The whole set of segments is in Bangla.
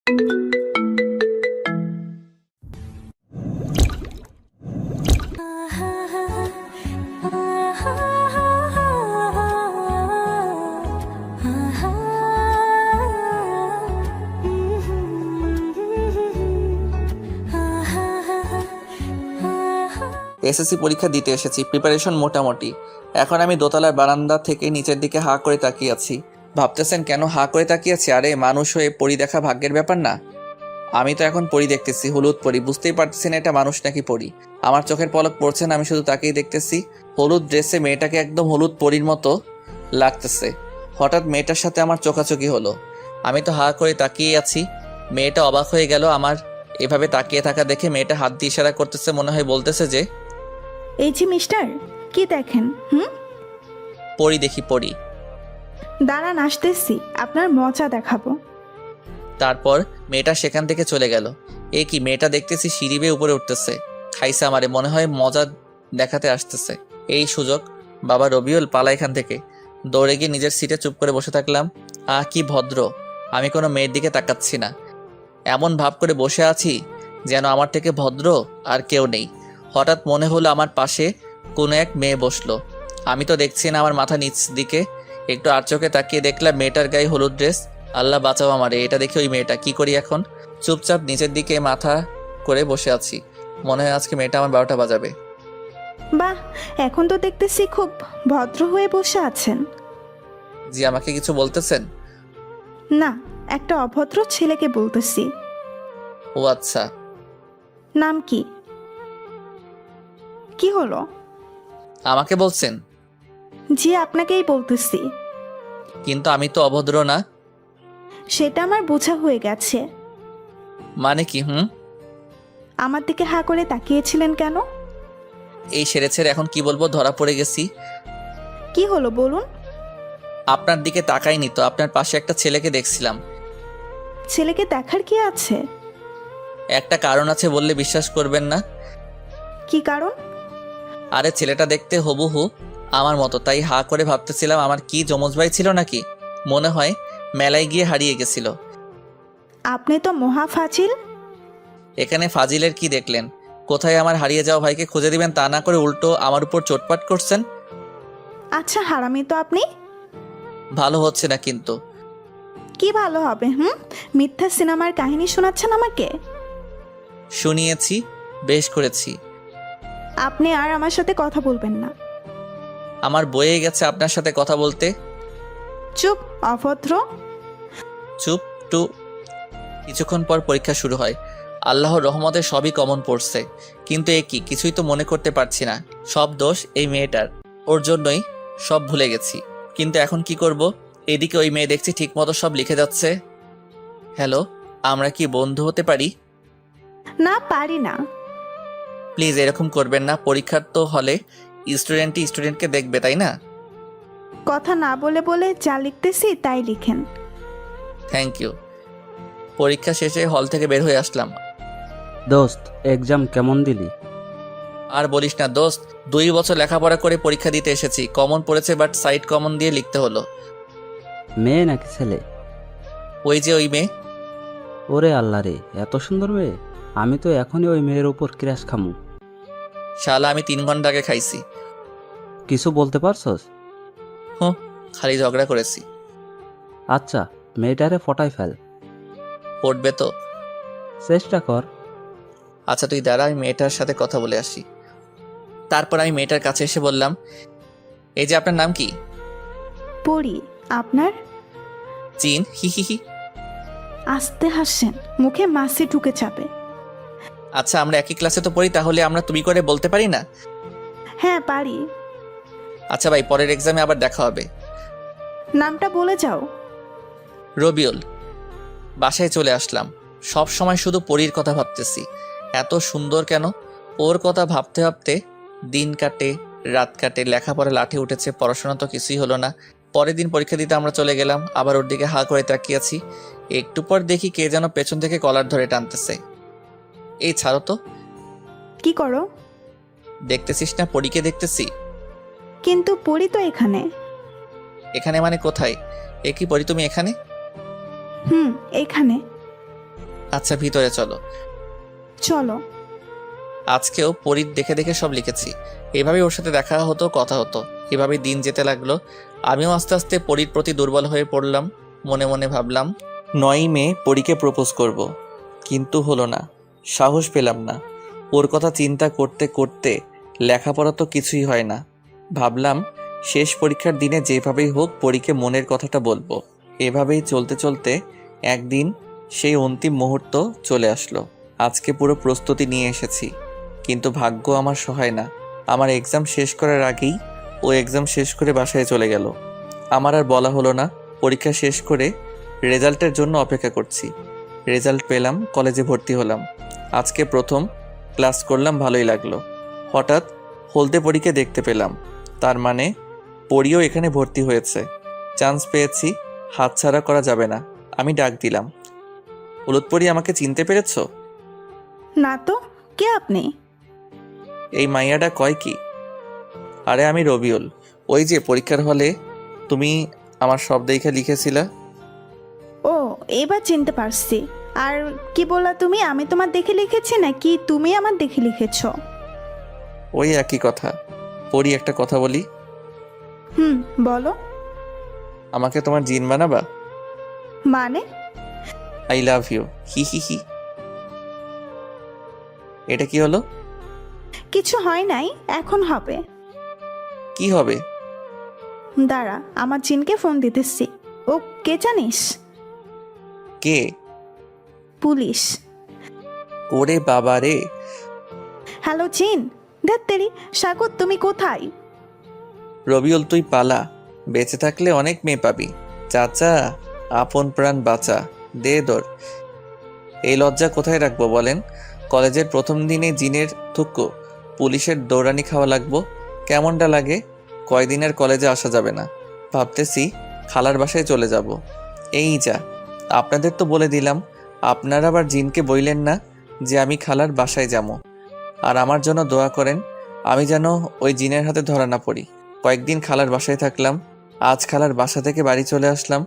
এসএসসি পরীক্ষা দিতে এসেছি, প্রিপারেশন মোটামুটি। এখন আমি দোতলার বারান্দা থেকে নিচের দিকে হাঁ করে তাকিয়ে আছি। ভাবতেছেন কেন হাঁ করে তাকিয়ে আছি? আরে মানুষ হয়ে পরি দেখা ভাগ্যের ব্যাপার না? আমি তো এখন পরি দেখতেছি, হলুদ পরি। বুঝতেই পারতেছি না এটা মানুষ নাকি পরি। আমার চোখের পলক পড়ছে না, আমি শুধু তাকেই দেখতেছি। হলুদ ড্রেসে মেয়েটাকে একদম হলুদ পরির মতো লাগতেছে। হঠাৎ মেয়েটার সাথে আমার চোখাচোখি হলো। আমি তো হাঁ করে তাকিয়ে আছি। মেয়েটা অবাক হয়ে গেল আমার এভাবে তাকিয়ে থাকা দেখে। মেয়েটা হাত দিয়ে ইশারা করতেছে, মনে হয় বলতেছে যে, এই যে মিস্টার, কি দেখেন? পরি দেখি পরি। দাঁড়ান, আসতেছি, আপনার মজা দেখাবো। তারপর মেয়েটা সেখান থেকে চলে গেল। এ কি, মেয়েটা দেখতেছি সিঁড়ি বেয়ে উপরে উঠতেছে। খাইছে আমারে, মনে হয় মজা দেখাতে আসতেছে। এই সুযোগ, বাবা রবিউল পালা এখান থেকে। দৌড়ে গিয়ে নিজের সিটে চুপ করে বসে থাকলাম। কি ভদ্র, আমি কোনো মেয়ের দিকে তাকাচ্ছি না। এমন ভাব করে বসে আছি যেন আমার থেকে ভদ্র আর কেউ নেই। হঠাৎ মনে হলো আমার পাশে কোনো এক মেয়ে বসলো। আমি তো দেখছি না, আমার মাথা নিচ দিকে। একটু আর চোখে তাকিয়ে দেখলাম মেয়েটার গায়ে হলুদ ড্রেস। আল্লাহ বাঁচাও আমারে, এটা দেখে ওই মেয়েটা। কি করি এখন? চুপচাপ নিচের দিকে মাথা করে বসে আছি। মনে হয় আজকে মেয়েটা আমার 12টা বাজাবে। বাহ, এখন তো দেখতেছি খুব ভদ্র হয়ে বসে আছেন। জি, আমাকে কিছু বলতেছেন? না, একটা অভদ্র ছেলেকে বলতেছি। ও আচ্ছা। নাম কি? কি হলো? আমাকে বলছেন? জি, আপনাকেই বলতেছি। কিন্তু আমি তো অভদ্র না। সেটা আমার বোঝা হয়ে গেছে। মানে কি? আমার দিকে হা করে তাকিয়েছিলেন কেন? এই সেরেছের এখন কি বলবো, ধরা পড়ে গেছি। কি হলো বলুন? আপনার দিকে তাকাইনি তো, আপনার পাশে একটা ছেলেকে দেখছিলাম। ছেলেকে দেখার কি আছে? একটা কারণ আছে, বললে বিশ্বাস করবেন না। কি কারণ? আরে ছেলেটা দেখতে হুবহু আমার মতো, তাই হা করে ভাবতেছিলাম আমার কি যমজ ভাই ছিল নাকি। মনে হয় মেলায় গিয়ে হারিয়ে গেছিল। আপনি তো মহা ফাজিল। এখানে ফাজিলের কি দেখলেন? কোথায় আমার হারিয়ে যাওয়া ভাইকে খুঁজে দিবেন তা না করে উল্টো আমার উপর চোটপাট করছেন। আচ্ছা, হারামি তো আপনি। ভালো হচ্ছে না কিন্তু। কি ভালো হবে? মিথ্যা সিনেমার কাহিনী শোনাচ্ছেন আমাকে। শুনিয়েছি, বেশ করেছি। আপনি আর আমার সাথে কথা বলবেন না। আমার বয়ে গেছে আপনার সাথে কথা বলতে। চুপ, অভদ্র। চুপ টু। কিছুক্ষণ পর পরীক্ষা শুরু হয়। আল্লাহর রহমতে সবই কমন পড়ছে, কিন্তু এ কি, কিছুই তো মনে করতে পারছি না। সব দোষ এই মেয়েটার, ওর জন্যই সব ভুলে গেছি। কিন্তু এখন কি করব? এদিকে ওই মেয়ে দেখছি ঠিক মতো সব লিখে যাচ্ছে। হ্যালো, আমরা কি বন্ধু হতে পারি? না, পারি না। প্লিজ এরকম করবেন না। পরীক্ষার তো হলে স্টুডেন্টই স্টুডেন্টকে দেখবে, তাই না? কথা না বলে বলে যা লিখতেছি তাই লিখেন। Thank you. পরীক্ষা শেষে হল থেকে বের হয়ে আসলাম। দোস্ত, এক্সাম কেমন দিলি? আর বলিস না দোস্ত, 2 বছর লেখাপড়া করে পরীক্ষা দিতে এসেছি। কমন পড়েছে, বাট সাইড কমন দিয়ে লিখতে হলো। মেয়ে নাকি ছেলে? ওই যে ওই মেয়ে। ওরে আল্লাহ রে, এত সুন্দর মেয়ে! আমি তো এখনই ওই মেয়ের উপর ক্র্যাশ খামু। শালা আমি 3 ঘন্টা আগে খাইছি। কিছু বলতে পারছস? খালি ঝগড়া করেছি। আচ্ছা, মেয়েটারে ফটাই ফেল। পড়বে তো? চেষ্টা কর। আচ্ছা তুই দাঁড়া, আমি মেয়েটার সাথে কথা বলে আসি। তারপর আমি মেয়েটার কাছে এসে বললাম, এই যে আপনার নাম কি? পড়ি। আপনার? চিন। হি হি হি। আস্তে হাসেন, মুখে মাছি ঢুকে যাবে। আচ্ছা আমরা একই ক্লাসে তো পড়ি, তাহলে আমরা তুমি করে বলতে পারি না? হ্যাঁ, পারি। আচ্ছা ভাই, পরের এক্সামে আবার দেখা হবে। নামটা বলে যাও। রবিউল। বাসায় চলে আসলাম। সব সময় শুধু পরীর কথা ভাবতেছি। এত সুন্দর কেন? ওর কথা ভাবতে ভাবতে দিন কাটে, রাত কাটে, লেখাপড়া লাঠি উঠেছে, পড়াশোনা তো কিছুই হলো না। পরের দিন পরীক্ষা দিতে আমরা চলে গেলাম। আবার ওর দিকে হা করে তাকিয়ে আছি। একটু পর দেখি কে যেন পেছন থেকে কলার ধরে টানতেছে। এই ছাড়ো তো। কি করো? দেখতেছিস না পরীকে দেখতেছি। কিন্তু পড়ি তো এখানে। এখানে মানে কোথায়? এ কি পরি, তুমি এখানে? এখানে। আচ্ছা ভিতরে চলো। চলো। আজকেও পরীর দেখে দেখে সব লিখেছি। এভাবেই ওর সাথে দেখা হতো, কথা হতো, এভাবেই দিন যেতে লাগলো। আমিও আস্তে আস্তে পরীর প্রতি দুর্বল হয়ে পড়লাম। মনে মনে ভাবলাম 9ই মে পরীকে প্রপোজ করব, কিন্তু হলো না। সাহস পেলাম না। ওর কথা চিন্তা করতে করতে লেখাপড়া তো কিছুই হয় না। ভাবলাম শেষ পরীক্ষার দিনে যেভাবেই হোক পরীকে মনের কথাটা বলবো। এভাবেই চলতে চলতে একদিন সেই অন্তিম মুহূর্ত চলে আসলো। আজকে পুরো প্রস্তুতি নিয়ে এসেছি, কিন্তু ভাগ্য আমার সহায় না। আমার এক্সাম শেষ করার আগেই ও এক্সাম শেষ করে বাসায় চলে গেল। আমার আর বলা হলো না। পরীক্ষা শেষ করে রেজাল্টের জন্য অপেক্ষা করছি। রেজাল্ট পেলাম, কলেজে ভর্তি হলাম। আজকে প্রথম ক্লাস করলাম, ভালোই লাগলো। হঠাৎ হলদে পরীকে দেখতে পেলাম। তার মানে পরীও এখানে ভর্তি হয়েছে। চান্স পেয়েছি, হাতছাড়া করা যাবে না। আমি ডাক দিলাম, হলুদ পরী, আমাকে চিনতে পেরেছো? না তো, কে আপনি? এই মাইয়াটা কয় কি? আরে আমি রবিউল, ওই যে পরীক্ষার হলে তুমি আমার সব দেখে লিখেছিলা। ও, এবার চিনতে পারছি। আর কি বললা তুমি? আমি তোমার দেখে লিখেছি নাকি তুমি আমার দেখে লিখেছো? ওই একই কথা। পরী, একটা কথা বলি। বলো। আমাকে তোমার জিন বানাবা? মানে? আই লাভ ইউ, হি হি হি। এটা কি হলো? কিছু হয় নাই, এখন হবে। কি হবে? দাঁড়া, আমার জিনকে ফোন দিতেছি। ও কে জানিস? কে? পুলিশ। ওরে বাবা রে। হ্যালো জিন। ধ্যাত্তেরি, স্বাগত, তুমি কোথায়? রবিউল, তুই পালা, বেঁচে থাকলে অনেক মেয়ে পাবি। চাচা, আপন প্রাণ বাঁচা, দে দর। এই লজ্জা কোথায় রাখবো বলেন? কলেজের প্রথম দিনে জিনের থুক্কো, পুলিশের দৌড়ানি খাওয়া লাগবো। কেমনটা লাগে? কয়দিনের কলেজে আসা যাবে না। ভাবতেছি খালার বাসায় চলে যাব। এই যা, আপনাদের তো বলে দিলাম, আপনারা আবার জিনকে বইলেন না যে আমি খালার বাসায় যাবো। আর আমার জন্য দোয়া করেন, আমি যেন ওই জিনের হাতে ধরা না পড়ি। কয়েকদিন খালার বাসায় থাকলাম। আজ খালার বাসা থেকে বাড়ি চলে আসলাম।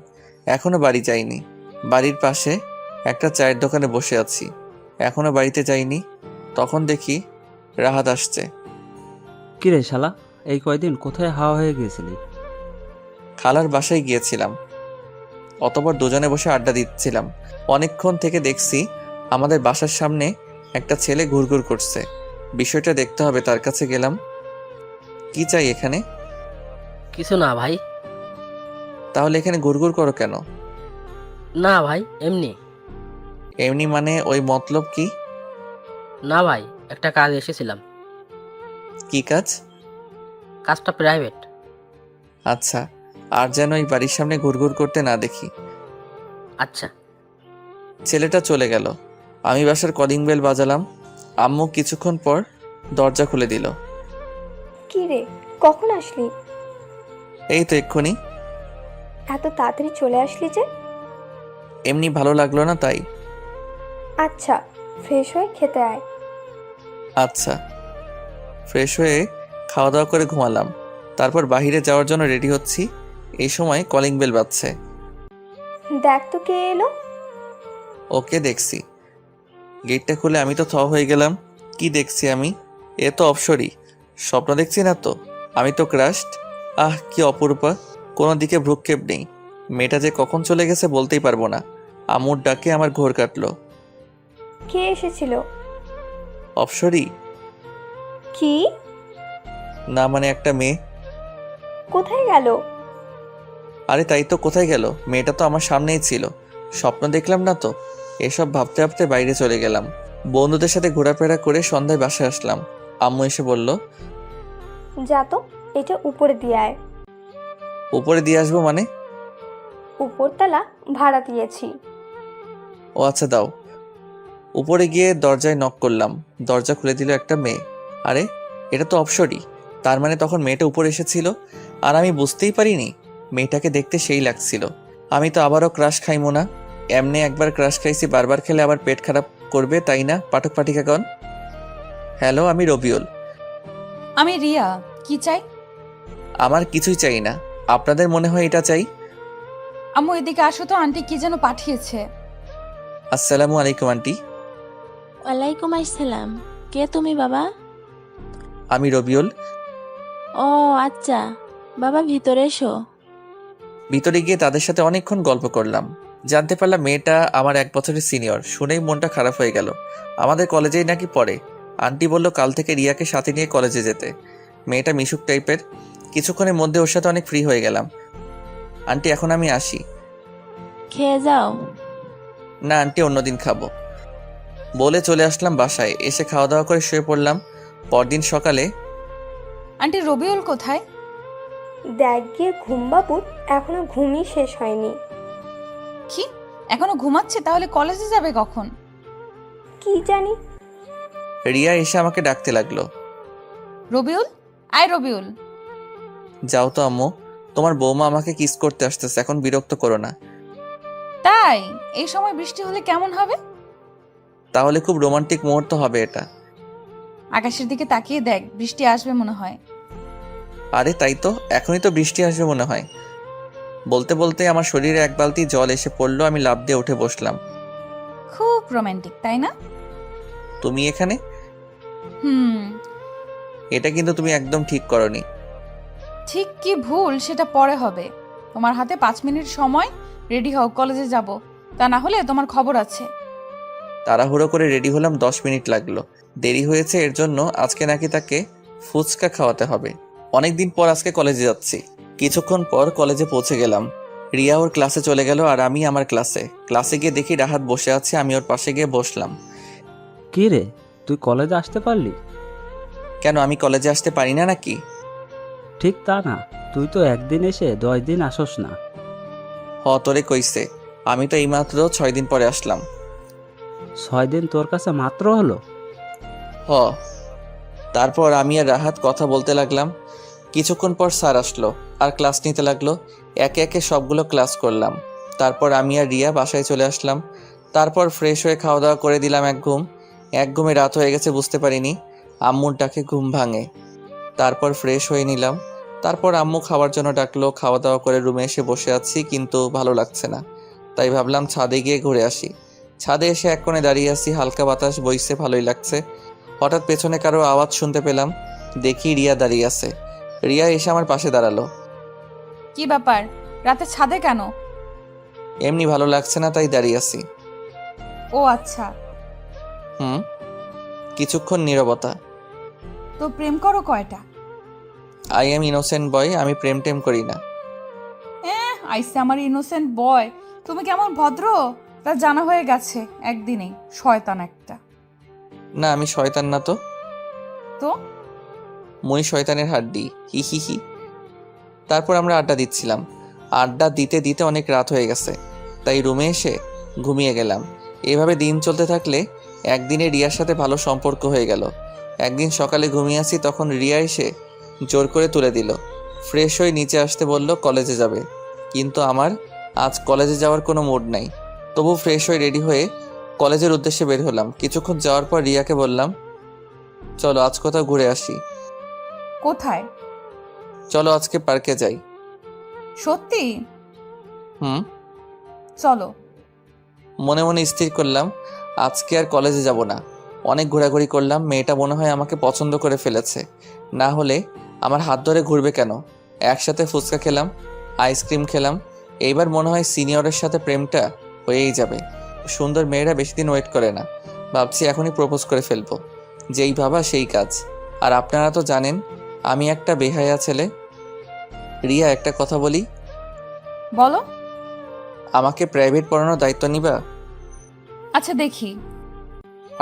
এখনো বাড়ি যাইনি। বাড়ির পাশে একটা চায়ের দোকানে বসে আছি, এখনো বাড়িতে যাইনি। তখন দেখি রাহাত আসছে। কিরে শালা, এই কয়দিন কোথায় হাওয়া হয়ে গিয়েছিলি? খালার বাসায় গিয়েছিলাম, অতঃপর দুজনে বসে আড্ডা দিচ্ছিলাম। অনেকক্ষণ থেকে দেখছি আমাদের বাসার সামনে একটা ছেলে ঘুরঘুর করছে। বিষয়টা দেখতে হবে, তার কাছে গেলাম। কি চাই এখানে? কিছু না ভাই। তাহলে এখানে ঘুরঘুর করো কেন? না ভাই, এমনি। এমনি মানে ওই মতলব কি? না ভাই, একটা কাজ এসেছিলাম। কি কাজ? কাজটা প্রাইভেট। আচ্ছা, আর যেন ওই বাড়ির সামনে ঘুরঘুর করতে না দেখি। আচ্ছা। ছেলেটা চলে গেল। আমি বাসার কলিং বেল বাজালাম। আম্মু কিছুক্ষণ পর দরজা খুলে দিল। কি রে, কখন আসলি? এই তো এক্ষুনি। এত তাড়াতাড়ি চলে আসলি যে? এমনি ভালো লাগলো না তাই। আচ্ছা, ফ্রেশ হয়ে খেতে আয়। আচ্ছা। ফ্রেশ হয়ে খাওয়া দাওয়া করে ঘুমালাম। তারপর বাইরে যাওয়ার জন্য রেডি হচ্ছি। এই সময় কলিং বেল বাজছে। দেখ তো কে এলো। ওকে দেখছি। গেটটা খুলে আমি তো থ হয়ে গেলাম। কি দেখছি আমি? এ তো অপসরই। স্বপ্ন দেখছি না তো? আমি তো ক্রাশড। আহ, কি অপরূপা, কোনো দিকে ভ্রুক্ষেপ নেই। মেয়েটা যে কখন চলে গেছে বলতেই পারবো না। আম্মুর ডাকে আমার ঘোর কাটলো। কে এসেছিল? অপসরই কি? না, মানে একটা মেয়ে। কোথায় গেল? আরে তাই তো, কোথায় গেল? মেয়েটা তো আমার সামনেই ছিল। স্বপ্ন দেখলাম না তো। এসব ভাবতে ভাবতে বাইরে চলে গেলাম। বন্ধুদের সাথে ঘোরাফেরা করে সন্ধ্যায় বাসায় আসলাম। আম্মু এসে বলল, যা তো, এটা উপরে দিয়ে আয়। উপরে দিয়ে আসবো মানে? উপরতলা ভাড়া দিয়েছি। ও আচ্ছা, দাও। উপরে গিয়ে দরজায় নক করলাম। দরজা খুলে দিল একটা মেয়ে। আরে, এটা তো অপসরই। তার মানে তখন মেয়েটা উপরে এসেছিল আর আমি বুঝতেই পারিনি। মেয়েটাকে দেখতে সেই লাগছিল। আমি তো আবারও ক্রাশ খাইমো না। এমনি একবার ক্রাশ খাইছি, বারবার খেলে আবার পেট খারাপ করবে, তাই না পাঠক পাঠিকাগণ? হ্যালো, আমি রবিউল। আমি রিয়া। কি চাই? আমার কিছুই চাই না। আপনাদের মনে হয় এটা চাই? আম্মু এদিকে আসো তো, আন্টি কি যেন পাঠিয়েছে। আসসালামু আলাইকুম আন্টি। ওয়ালাইকুম আসসালাম। কে তুমি বাবা? আমি রবিউল। ও আচ্ছা, বাবা ভিতরে এসো। ভিতরে গিয়ে তাদের সাথে অনেকক্ষণ গল্প করলাম। জানতে পারলাম মেয়েটা আমার 1 বছরের সিনিয়র। শুনেই মনটা খারাপ হয়ে গেল। আমাদের কলেজেই নাকি পড়ে। আন্টি বলল কাল থেকে রিয়াকে সাথে নিয়ে কলেজে যেতে। মেয়েটা মিশুক টাইপের। কিছুক্ষণের মধ্যে ওর সাথে অনেক ফ্রি হয়ে গেলাম। আন্টি এখন আমি আসি। খেয়ে যাও। না আন্টি, অন্যদিন খাবো বলে চলে আসলাম বাসায়। এসে খাওয়া দাওয়া করে শুয়ে পড়লাম। পরদিন সকালে আন্টি রবিউল কোথায়? দেখ গিয়ে ঘুম বাবুর এখনো ঘুমই শেষ হয়নি। কি এখনো ঘুমাচ্ছে? তাহলে কলেজে যাবে কখন? কি জানি। রিয়া এসে আমাকে ডাকতে লাগলো। রবিউল, আয় রবিউল। যাও তো আম্মু, তোমার বৌমা আমাকে কিস করতে আসতেছে, এখন বিরক্ত করো না। তাই এই সময় বৃষ্টি হলে কেমন হবে? তাহলে খুব রোমান্টিক মুহূর্ত হবে এটা। আকাশের দিকে তাকিয়ে দেখ, বৃষ্টি আসবে মনে হয়। আরে তাই তো, এখনই তো বৃষ্টি আসবে মনে হয়। বলতে বলতে আমার শরীরে 1 বালতি জল এসে পড়লো। আমি লাফ দিয়ে উঠে বসলাম। খুব রোমান্টিক, তাই না? তুমি এখানে? হুম। এটা কিন্তু তুমি একদম ঠিক করনি। ঠিক কি ভুল সেটা পরে হবে। তোমার হাতে 5 মিনিট সময়, রেডি হও, কলেজে যাব। তা না হলে তোমার খবর আছে। তাড়াহুড়ো করে রেডি হলাম, 10 মিনিট লাগলো। দেরি হয়েছে এর জন্য আজকে নাকি তাকে ফুচকা খাওয়াতে হবে। অনেকদিন পর আজকে কলেজে যাচ্ছি। কিছুক্ষণ পর কলেজে পৌঁছে গেলাম। রিয়া ওর ক্লাসে চলে গেল আর আমি আমার ক্লাসে গিয়ে দেখি রাহাত বসে আছে। আমি ওর পাশে গিয়ে বসলাম। কি রে, তুই কলেজে আসতে পারলি? কেন, আমি কলেজে আসতে পারি না নাকি? ঠিক তা না, তুই তো একদিন এসে 10 দিন আসস না। তোরে কইছে, আমি তো এইমাত্র 6 দিন পরে আসলাম। 6 দিন তোর কাছে মাত্র হলো? তারপর আমি আর রাহাত কথা বলতে লাগলাম। কিছুক্ষণ পর স্যার আসলো আর ক্লাস নিতে লাগলো। একে একে সবগুলো ক্লাস করলাম। তারপর আমি আর রিয়া বাসায় চলে আসলাম। তারপর ফ্রেশ হয়ে খাওয়া দাওয়া করে দিলাম। এক ঘুমে রাত হয়ে গেছে বুঝতে পারিনি। আম্মুর ডাকে ঘুম ভাঙে। তারপর ফ্রেশ হয়ে নিলাম। তারপর আম্মু খাওয়ার জন্য ডাকলো। খাওয়া দাওয়া করে রুমে এসে বসে আছি, কিন্তু ভালো লাগছে না। তাই ভাবলাম ছাদে গিয়ে ঘুরে আসি। ছাদে এসে এক কোণে দাঁড়িয়ে আছি, হালকা বাতাস বইছে, ভালোই লাগছে। হঠাৎ পেছনে কারো আওয়াজ শুনতে পেলাম। দেখি রিয়া দাঁড়িয়ে আছে। রিয়া এসে আমার পাশে দাঁড়ালো। কি ব্যাপার, রাতে ছাদে কেন? এমনি ভালো লাগছে না, তাই দাঁড়িয়ে আছি। ও আচ্ছা। কিছুক্ষণ নীরবতা। তো প্রেম করো কয়টা? আই এম ইনোসেন্ট বয়, আমি প্রেম টেম করি না। আইসে আমার ইনোসেন্ট বয়। তুমি কেমন ভদ্র তা জানা হয়ে গেছে একদিনেই। শয়তান একটা। না, আমি শয়তান না তো। তো মই শয়তানের হাড্ডি, হি হি হি। তারপর আমরা আড্ডা দিচ্ছিলাম। আড্ডা দিতে দিতে অনেক রাত হয়ে গেছে, তাই রুমে এসে ঘুমিয়ে গেলাম। এভাবে দিন চলতে থাকলে একদিনে রিয়ার সাথে ভালো সম্পর্ক হয়ে গেল। একদিন সকালে ঘুমিয়ে আসি, তখন রিয়া এসে জোর করে তুলে দিল। ফ্রেশ হয়ে নিচে আসতে বলল কলেজে যাবে, কিন্তু আমার আজ কলেজে যাওয়ার কোনো মুড নাই। তবু ফ্রেশ হয়ে রেডি হয়ে কলেজের উদ্দেশ্যে বের হলাম। কিছুক্ষণ যাওয়ার পর রিয়াকে বললাম, চলো আজ কোথাও ঘুরে আসি। কোথায়? চলো আজকে পার্কে যাই। সত্যি? হুম। চলো। মনে মনে স্থির করলাম আজকে আর কলেজে যাব না। অনেক ঘোরাঘুরি করলাম। মেয়েটা মনে হয় আমাকে পছন্দ করে ফেলেছে, না হলে আমার হাত ধরে ঘুরবে কেন? একসাথে ফুচকা খেলাম, আইসক্রিম খেলাম। এইবার মনে হয় সিনিয়রের সাথে প্রেমটা হয়েই যাবে। সুন্দর মেয়েরা বেশি দিন ওয়েট করে না। ভাবছি এখনই প্রপোজ করে ফেলবো। যেই ভাবা সেই কাজ। আর আপনারা তো জানেন আমি একটা বেহায়া ছেলে। রিয়া, একটা কথা বলি। বলো। আমাকে প্রাইভেট পড়ানোর দায়িত্ব নিবা? আচ্ছা দেখি।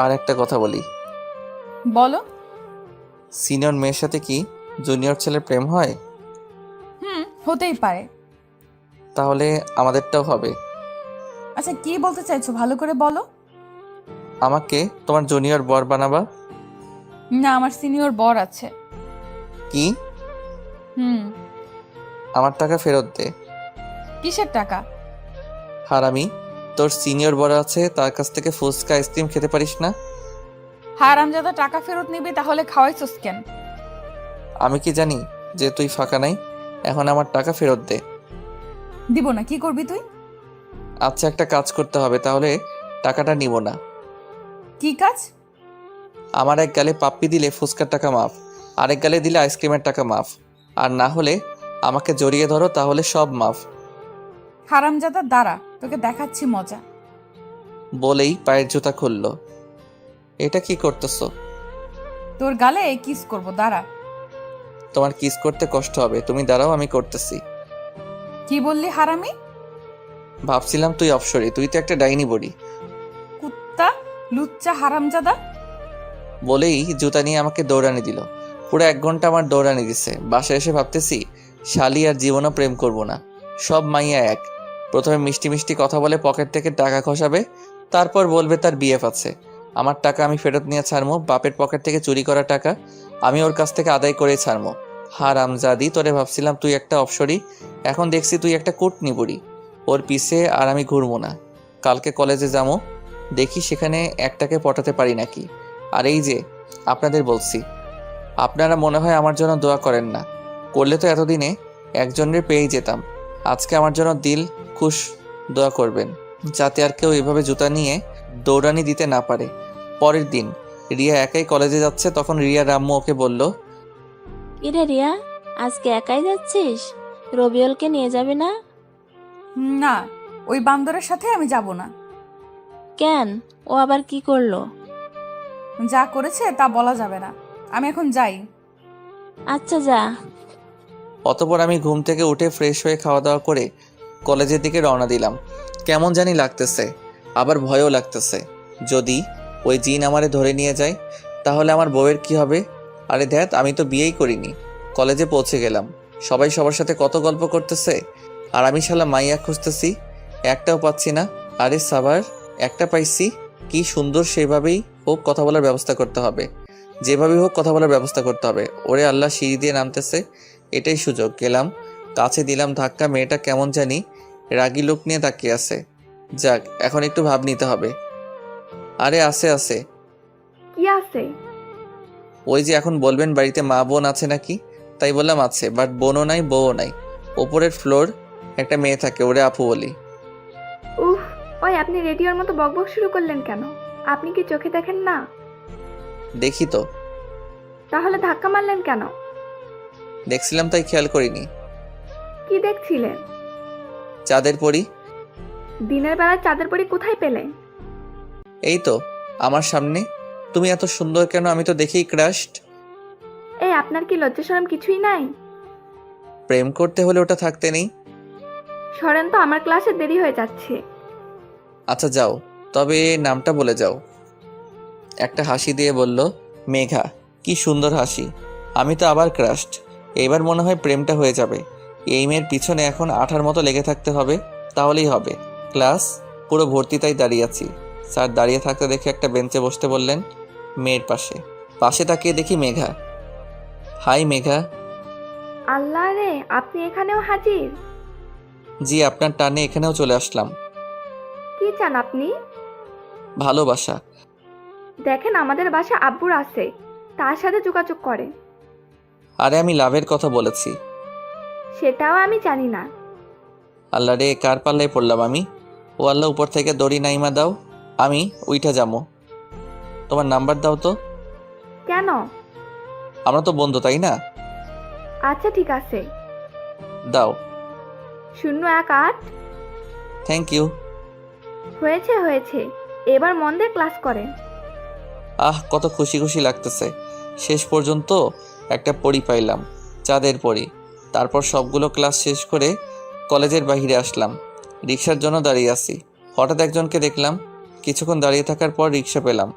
আর একটা কথা বলি। বলো। সিনিয়র মেয়ের সাথে কি জুনিয়র ছেলের প্রেম হয়? হতেই পারে। তাহলে আমাদেরটাও হবে। আচ্ছা কি বলতে চাইছো ভালো করে বলো। আমাকে তোমার জুনিয়র বর বানাবা? না, আমার সিনিয়র বর আছে। কি? হুম। আমার টাকা ফেরত দে। কিসের টাকা? হারামি, তোর সিনিয়র বর আছে, তার কাছ থেকে ফুচকা আইসক্রিম খেতে পারিস না? হারামজাদা টাকা ফেরত নিবি, তাহলে খাওয়াইছস কেন? আমি কি জানি যে তুই ফাঁকা নাই? এখন আমার টাকা ফেরত দে। দিব না, কি করবি তুই? আচ্ছা, একটা কাজ করতে হবে, তাহলে টাকাটা নিব না। কি কাজ? আমার এক গালে পাপ্পি দিলে ফুচকার টাকা মাফ, আরেক গালে দিলে আইসক্রিমের টাকা মাফ, আর না হলে আমাকে জড়িয়ে ধরো, তাহলে সব মাফ। হারামজাদা দাঁড়া, তোকে দেখাচ্ছি মজা। বলেই পায়ের জুতা খুলল। এটা কি করতেছো? তোর গালে কিস করব, দাঁড়া। তোমার কিস করতে কষ্ট হবে, তুমি দাঁড়াও, আমি করতেছি। কি বললি হারামি? ভাবছিলাম তুই অপসরি, তুই তো একটা ডাইনি বড়ি। কুত্তা, লুচ্চা, হারামজাদা। বলেই জুতা নিয়ে আমাকে দৌড়ানি দিল। পুরো 1 ঘন্টা আমার দৌড়ানি দিছে। বাসায় এসে ভাবতেছি শালি আর জীবনও প্রেম করব না, সব মাইয়া এক। প্রথমে মিষ্টি মিষ্টি কথা বলে পকেট থেকে টাকা খসাবে, তারপর বলবে তার বিএফ আছে। আমার টাকা আমি ফেরত নিয়ে ছাড়মো, বাপের পকেট থেকে চুরি করা টাকা আমি ওর কাছ থেকে আদায় করে ছাড়মো। হারামজাদি, তোরে ভাবছিলাম তুই একটা অপসরি, এখন দেখছি তুই একটা কুটনি বুড়ি। ওর পিছে আর আমি ঘুরবো না। কালকে কলেজে যাবো, দেখি সেখানে একটাকে পটাতে পারি নাকি। আর এই যে আপনাদের বলছি, আপনারা মনে হয় আমার জন্য দোয়া করেন না, করলে তো এতদিনে একজনের পেয়েই যেতাম। আজকে আমার জন্য দিল খুশ দোয়া করবেন, যাতে আর কেউ এভাবে জুতা নিয়ে দৌড়ানি দিতে না পারে। পরের দিন রিয়া একাই কলেজে যাচ্ছে, তখন রিয়ার আম্মু ওকে বলল, কিরে রিয়া, আজকে একাই যাচ্ছিস? রবিউলকে নিয়ে যাবি না? না, ওই বান্দরের সাথে আমি যাব না। কেন, ও আবার কি করলো? যা করেছে তা বলা যাবে না, আমি এখন যাই। আচ্ছা যা। অতপর আমি ঘুম থেকে উঠে ফ্রেশ হয়ে খাওয়া দাওয়া করে কলেজের দিকে রওনা দিলাম। কেমন জানি লাগতেছে, আবার ভয়ও লাগতেছে। যদি ওই জিন আমারে ধরে নিয়ে যায় তাহলে আমার বউয়ের কি হবে? আরে ধ্যাত, আমি তো বিয়েই করিনি। কলেজে পৌঁছে গেলাম, সবাই সবার সাথে কত গল্প করতেছে, আর আমি শালা মাইয়া খুঁজতেছি, একটাও পাচ্ছি না। আরে সাবার, একটা পাইছি, কি সুন্দর, সেভাবেই হোক কথা বলার ব্যবস্থা করতে হবে, যেভাবেই হোক কথা বলার ব্যবস্থা করতে হবে। ওরে আল্লাহ, সিঁড়ি দিয়ে নামতেছে, এটাই সুযোগ। গেলাম, কাছে দিলাম ধাক্কা। মেয়েটা কেমন জানি রাগী লোক নিয়ে তাকিয়ে আছে। যাক, এখন একটু ভাব নিতে হবে। আরে আছে আছে। কি আছে? ওই যে এখন বলবেন বাড়িতে মা বোন আছে নাকি, তাই বললাম আছে, বাট বোনও নাই বউও নাই। ওপরের ফ্লোর একটা মেয়ে থাকে, ওরে আপু বলি। উফ, ওই আপনি রেডিওর মতো বকবক শুরু করলেন কেন? আপনি কি চোখে দেখেন না? দেখি তো। তাহলে ধাক্কা মারলেন কেন? দেখছিলাম তাই খেয়াল করিনি। কি দেখছিলেন? চাঁদের পরি। দিনের বেলা চাঁদের পরি কোথায় পেলেন? এই তো আমার সামনে। তুমি এত সুন্দর কেন? আমি তো দেখেই ক্রাশড। এই আপনার কি লজ্জা শরম কিছুই নাই? প্রেম করতে হলে ওটা থাকতে নেই। সরেন তো, আমার ক্লাসে দেরি হয়ে যাচ্ছে। আচ্ছা যাও, তবে নামটা বলে যাও। একটা হাসি দিয়ে বলল, মেঘা। কি সুন্দর হাসি। আমি তো আবার ক্রাশড। এবার মনে হয় প্রেমটা হয়ে যাবে। এই মেয়ের পিছনে এখন আঠার মতো লেগে থাকতে হবে, তাহলেই হবে। ক্লাস পুরো ভর্তি, তাই দাঁড়িয়ে আছি। স্যার দাঁড়িয়ে থাকতে দেখে একটা বেঞ্চে বসতে বললেন, মেয়ের পাশে। পাশে তাকিয়ে দেখি মেঘা। হাই মেঘা। আল্লাহ রে, আপনি এখানেও হাজির? জি, আপনার টানে এখানেও চলে আসলাম। কি চান আপনি? ভালোবাসা। দেখেন, আমাদের বাসা আব্বুর আছে, তার সাথে যোগাযোগ করে। আরে আমি লাভের কথা বলেছি। সেটাও আমি জানি না। আল্লাহ রে, কার পাল্লায় পড়লাম আমি। ও আল্লাহ, উপর থেকে দড়ি নাইমা দাও, আমি উইঠা যাবো। তোমার নাম্বার দাও তো। কেন? আমরা তো বন্ধু, তাই না? আচ্ছা ঠিক আছে। দাও। 018। Thank you. হয়েছে হয়েছে, এবার মন দিয়ে ক্লাস করেন। আহ, কত খুশি খুশি লাগতেছে। শেষ পর্যন্ত একটা পড়ি পাইলাম, চাঁদের পড়ি। তারপর সবগুলো ক্লাস শেষ করে কলেজের বাইরে আসলাম। রিক্সার জন্য দাঁড়িয়ে আছি, হঠাৎ একজনকে দেখলাম। কিছুক্ষণ দাঁড়িয়ে থাকার পর রিক্সা পেলাম,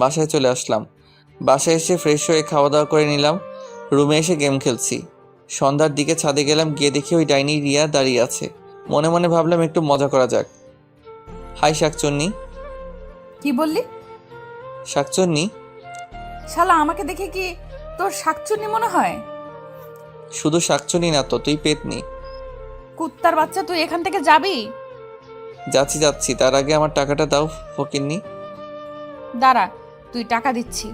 বাসায় চলে আসলাম। বাসায় এসে ফ্রেশ হয়ে খাওয়া দাওয়া করে নিলাম। রুমে এসে গেম খেলছি। সন্ধ্যার দিকে ছাদে গেলাম, গিয়ে দেখি ওই ডাইনি রিয়া দাঁড়িয়ে আছে। মনে মনে ভাবলাম একটু মজা করা যাক। হাই শাকচুন্নি। কি বললি? শাকচুন্নি। শালা, আমাকে দেখে কি তোর শাকচুন্নি মনে হয়? শুধু শাকচুন্নি না তো, তুই পেতনি। কুত্তার বাচ্চা, তুই এখান থেকে যাবি? যাচ্ছি যাচ্ছি, তার আগে আমার টাকাটা দাও ফকিন্নি। দাঁড়া, তুই টাকা দিচ্ছি।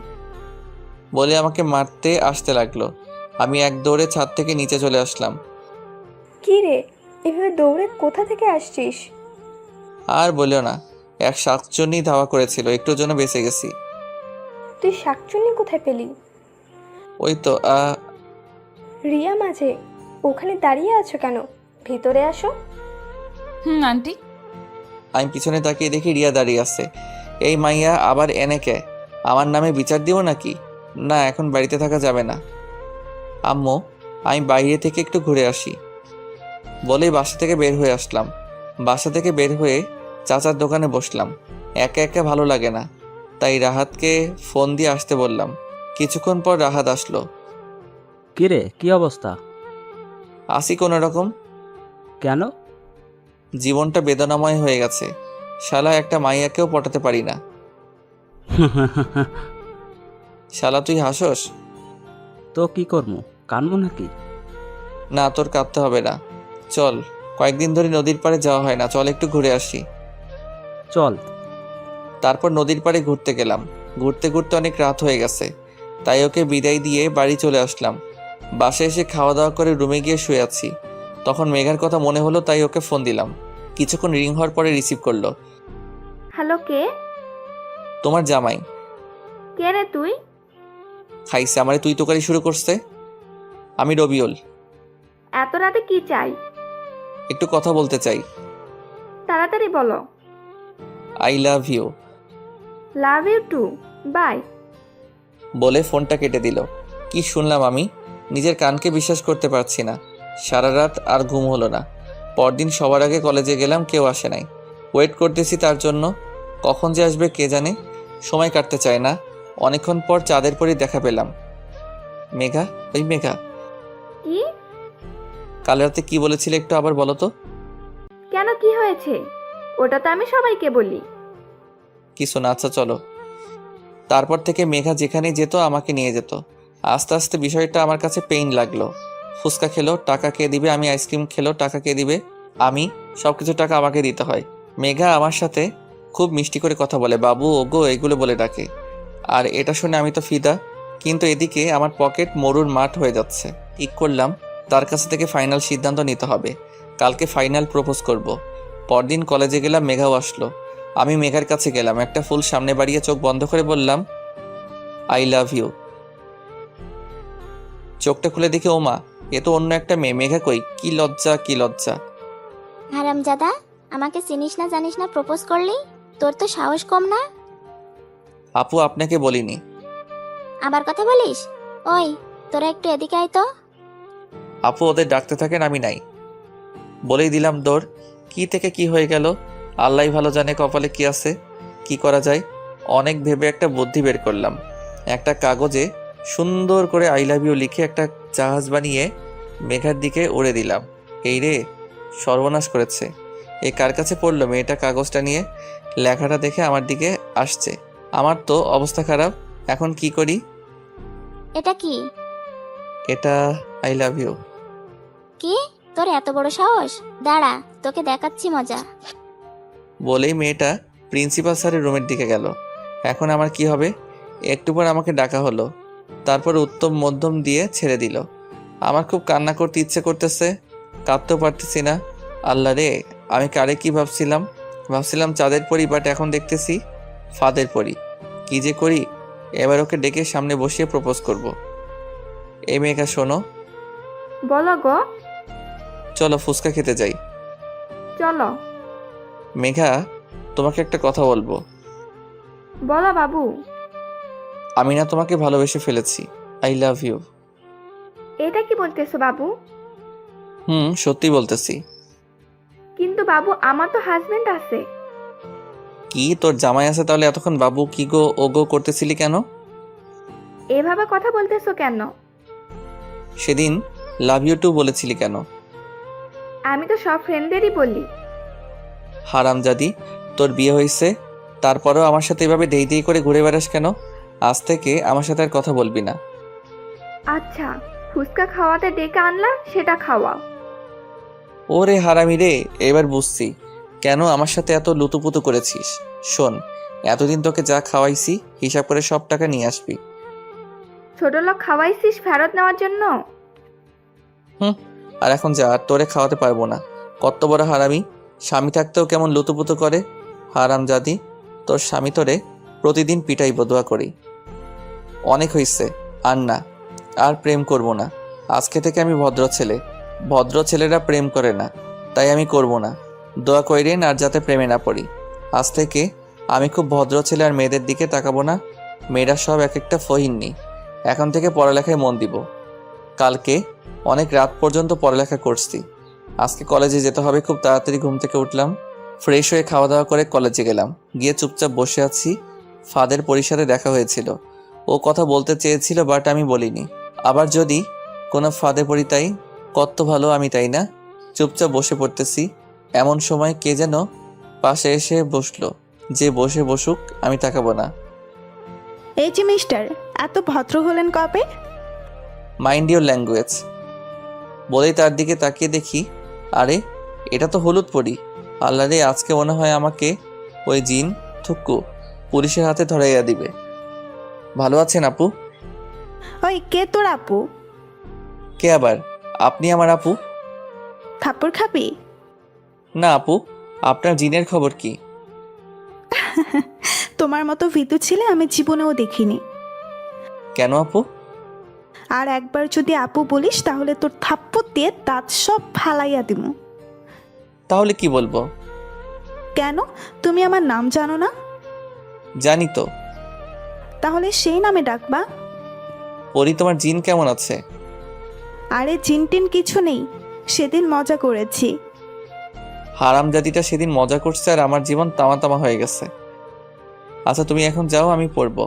বলে আমাকে মারতে আসতে লাগলো। আমি এক দৌড়ে ছাদ থেকে নিচে চলে আসলাম। কি রে, এভাবে দৌড়ে কোথা থেকে আসছিস? আর বলিও না, এক শাকচুন্নি ধাওয়া করেছিল, একটুর জন্য বেঁচে গেছি। তুই শাকচুন্নি কোথায় পেলি? ওই তো রিয়া মাঝে, ওখানে দাঁড়িয়ে আছো কেন? ভিতরে আসো। আন্টি। আমি পিছনে তাকিয়ে দেখি রিয়া দাঁড়িয়ে আছে। এই মাইয়া আবার এনেকে আমার নামে বিচার দিও নাকি? না, এখন বাড়িতে থাকা যাবে না। আম্মু, আমি বাইরে থেকে একটু ঘুরে আসি বলেই বাসা থেকে বের হয়ে আসলাম। বাসা থেকে বের হয়ে চাচার দোকানে বসলাম। একা একা ভালো লাগে না, তাই রাহাতকে ফোন দিয়ে আসতে বললাম। কিছুক্ষণ পর রাহাত আসলো। কিরে, কি অবস্থা? আসি কোনো রকম। কেন? জীবনটা বেদনাময় হয়ে গেছে। শালা একটা মাইয়াকেও পটাতে পারি না। শালা তুই হাসোস? তো কি করবো, কানবো নাকি? না, তোর কাঁদতে হবে না। চল, কয়েকদিন ধরে নদীর পাড়ে যাওয়া হয় না, চল একটু ঘুরে আসি। চল। তারপর নদীর পাড়ে ঘুরতে গেলাম। ঘুরতে ঘুরতে অনেক রাত হয়ে গেছে, তাই ওকে বিদায় দিয়ে বাড়ি চলে আসলাম। বাসায় এসে খাওয়া দাওয়া করে রুমে গিয়ে শুয়ে আছি। তখন মেঘার কথা মনে হলো, তাই ওকে ফোন দিলাম। কিছুক্ষণ রিং হওয়ার পরে রিসিভ করলো। হ্যালো, কে? তোমার জামাই। কে রে তুই? খাইছে আমারে তুই তোকারি শুরু করছে। আমি রবিউল। এত রাতে কি চাই? একটু কথা বলতে চাই। তাড়াতাড়ি বলো। I love you. Love you too, bye. বলে ফোনটা কেটে দিল। কি শুনলাম আমি? নিজের কানকে বিশ্বাস করতে পারছি না। সারা রাত আর ঘুম হলো না। পরদিন সবার আগে কলেজে গেলাম, কেউ আসে নাই। ওয়েট করতেছি তার জন্য, কখন যে আসবে কে জানে। সময় কাটতে চায় না। অনেকক্ষণ পর চাঁদের পরই দেখা পেলাম। মেঘা, ওই মেঘা। কি? কাল রাতে কি বলেছিলে একটু আবার বলো তো। কেন, কি হয়েছে? ওটা তো আমি সবাইকে বলি। কিছু না, আচ্ছা চলো। তারপর থেকে মেঘা যেখানেই যেত আমাকে নিয়ে যেত। আস্তে আস্তে বিষয়টা আমার কাছে পেইন লাগলো। ফুচকা খেলো, টাকা কে দিবে? আমি আইসক্রিম খেলো, টাকা কে দিবে? আমি। সবকিছু টাকা আমাকে দিতে হয়। মেঘা আমার সাথে খুব মিষ্টি করে কথা বলে, বাবু, ওগো এগুলো বলে ডাকে। আর এটা শুনে আমি তো ফিদা। কিন্তু এদিকে আমার পকেট মরুর মাঠ হয়ে যাচ্ছে। ঠিক করলাম তার কাছ থেকে ফাইনাল সিদ্ধান্ত নিতে হবে। কালকে ফাইনাল প্রপোজ করব। পরদিন কলেজে গেলাম, মেঘাও আসলো। আমি মেঘার কাছে গেলাম, একটা ফুল সামনে বাড়িয়ে চোখ বন্ধ করে বললাম, আই লাভ ইউ। চোখটা খুলে দেখি ওমা, এ তো অন্য একটা মেয়ে। মেঘা কই? কি লজ্জা, কি লজ্জা। হারামজাদা, আমাকে চিনিস না জানিস না প্রপোজ করলি? তোর তো সাহস কম না। আপু, আপনাকে বলিনি। আবার কথা বলিস? ওই, তোরা একটু এদিকে আয় তো। আপু ওদের ডাকতে থাকেন, আমি নাই। বলেই দিলাম দৌড়। কি থেকে কি হয়ে গেল আল্লাহই ভালো জানে, কপালে কি আছে। কি করা যায়? অনেক ভেবে একটা বুদ্ধি বের করলাম। একটা কাগজে সুন্দর করে আই লাভ ইউ লিখে একটা জাহাজ বানিয়ে মেঘার দিকে উড়ে দিলাম। এই রে, সর্বনাশ করেছে। এ কার কাছে পড়লো? মেয়েটা কাগজটা নিয়ে লেখাটা দেখে আমার দিকে আসছে। আমার তো অবস্থা খারাপ। এখন কি করি? এটা কি? এটা আই লাভ ইউ। কি? তোর এত বড় সাহস? দাঁড়া, তোকে দেখাচ্ছি মজা। বলেই মেয়েটা প্রিন্সিপাল স্যারের রুমের দিকে গেল। এখন আমার কি হবে? একটু পর আমাকে ডাকা হলো। তারপর উত্তম মধ্যম দিয়ে ছেড়ে দিল। আমার খুব কান্না করতে ইচ্ছে করতেছে, কাঁদতেও পারতেছি না। আল্লাহ রে, আমি কারে কি ভাবছিলাম চাঁদের পরি, বাট এখন দেখতেছি ফাদের পরি। কি যে করি? এবার ওকে ডেকে সামনে বসিয়ে প্রপোজ করব। এই মেয়েকা শোনো, বলো গো। চলো ফুচকা খেতে যাই। চলো। মেঘা, তোমাকে একটা কথা বলবো। বলো বাবু। আমি না তোমাকে ভালোবেসে ফেলেছি। I love you. এটা কি বলতেছো বাবু? সত্যি বলতেছি। কিন্তু বাবু, আমার তো হাজবেন্ড আছে। কি, তোর জামাই আছে? তাহলে এতক্ষণ বাবু কি গো ও গো করতেছিলি কেন? এভাবে কথা বলতেছো কেন? সেদিন লাভ ইউ টু বলেছিলি কেন? আমি তো সব ফ্রেন্ডদেরই বলি। হারামজাদি, তোর বিয়ে হয়েছে, তারপরেও আমার সাথে এভাবে দেই দেই করে ঘুরে বেড়াস কেন? আজ থেকে আমার সাথে আর কথা বলবি না। আচ্ছা, ফুচকা খাওয়াতে ডেকে আনলা, সেটা খাওয়াও। ওরে হারামি রে, এবার বুঝছি কেন আমার সাথে এত লুতুপুতু করেছিস। শোন, এতদিন তোকে যা খাওয়াইছি হিসাব করে সব টাকা নিয়ে আসবি। ছোট লোক খাওয়াইছিস ফেরত নেওয়ার জন্য? আর এখন যা, আর তোরে খাওয়াতে পারবো না। কত বড় হারামি, স্বামী থাকতেও কেমন লুতুপুতু করে। হারামজাদি, তোর স্বামী তোরে প্রতিদিন পিটাইব, দোয়া করি। অনেক হইছে, আর না, আর প্রেম করব না। আজকে থেকে আমি ভদ্র ছেলে। ভদ্র ছেলেরা প্রেম করে না, তাই আমি করব না। দোয়া কইরেন আর যাতে প্রেমে না পড়ি। আজ থেকে আমি খুব ভদ্র ছেলে, আর মেয়েদের দিকে তাকাবো না। মেয়েরা সব এক একটা ফহিন্নি। এখন থেকে পড়ালেখায় মন দিব। কালকে অনেক রাত পর্যন্ত পড়ালেখা করছি। আজকে কলেজে যেতে হবে। খুব তাড়াতাড়ি ঘুম থেকে উঠলাম, ফ্রেশ হয়ে খাওয়া দাওয়া করে কলেজে গেলাম। গিয়ে চুপচাপ বসে আছি। ফাদের পরিসারে দেখা হয়েছিল। ও কথা বলতে চেয়েছিল, বাট আমি বলিনি। আবার যদি কোনো ফাদে পড়ি, তাই কত ভালো আমি, তাই না? চুপচাপ বসে পড়তেছি। এমন সময় কে যেন পাশে এসে বসলো। যে বসে বসুক, আমি তাকাবো না। এই যে মিস্টার, এত ভদ্র হলেন কবে? Mind your language. বলেই তার দিকে তাকিয়ে দেখি, আরে এটা তো হলুদ পরি। আল্লাহ রে, আজকে মনে হয় আমাকে ওই জিন থুক্কু পুলিশের হাতে ধরাইয়া দিবে। ভালো আছেন আপু? ওই কে তোর আপু? কে আবার? আপনি আমার আপু? থাপ্পড় খাবি? না আপু, আপনার জিনের খবর কি? তোমার মতো ভীতু ছেলে আমি জীবনেও দেখিনি। কেন আপু? আর একবার যদি আপু বলিস তাহলে তোর থাপ্পড় দিয়ে দাঁত সব ফালাইয়া দিমু। তাহলে কি বলবো? কেন, তুমি আমার নাম জানো না? জানি তো। তাহলে সেই নামে ডাকবা। পরি, তোমার জিন কেমন আছে? আরে জিনটিন কিছু নেই, সেদিন মজা করেছি। হারামজাদিটা সেদিন মজা করছে, আর আমার জীবন তামা তামা হয়ে গেছে। আচ্ছা তুমি এখন যাও, আমি পড়বো।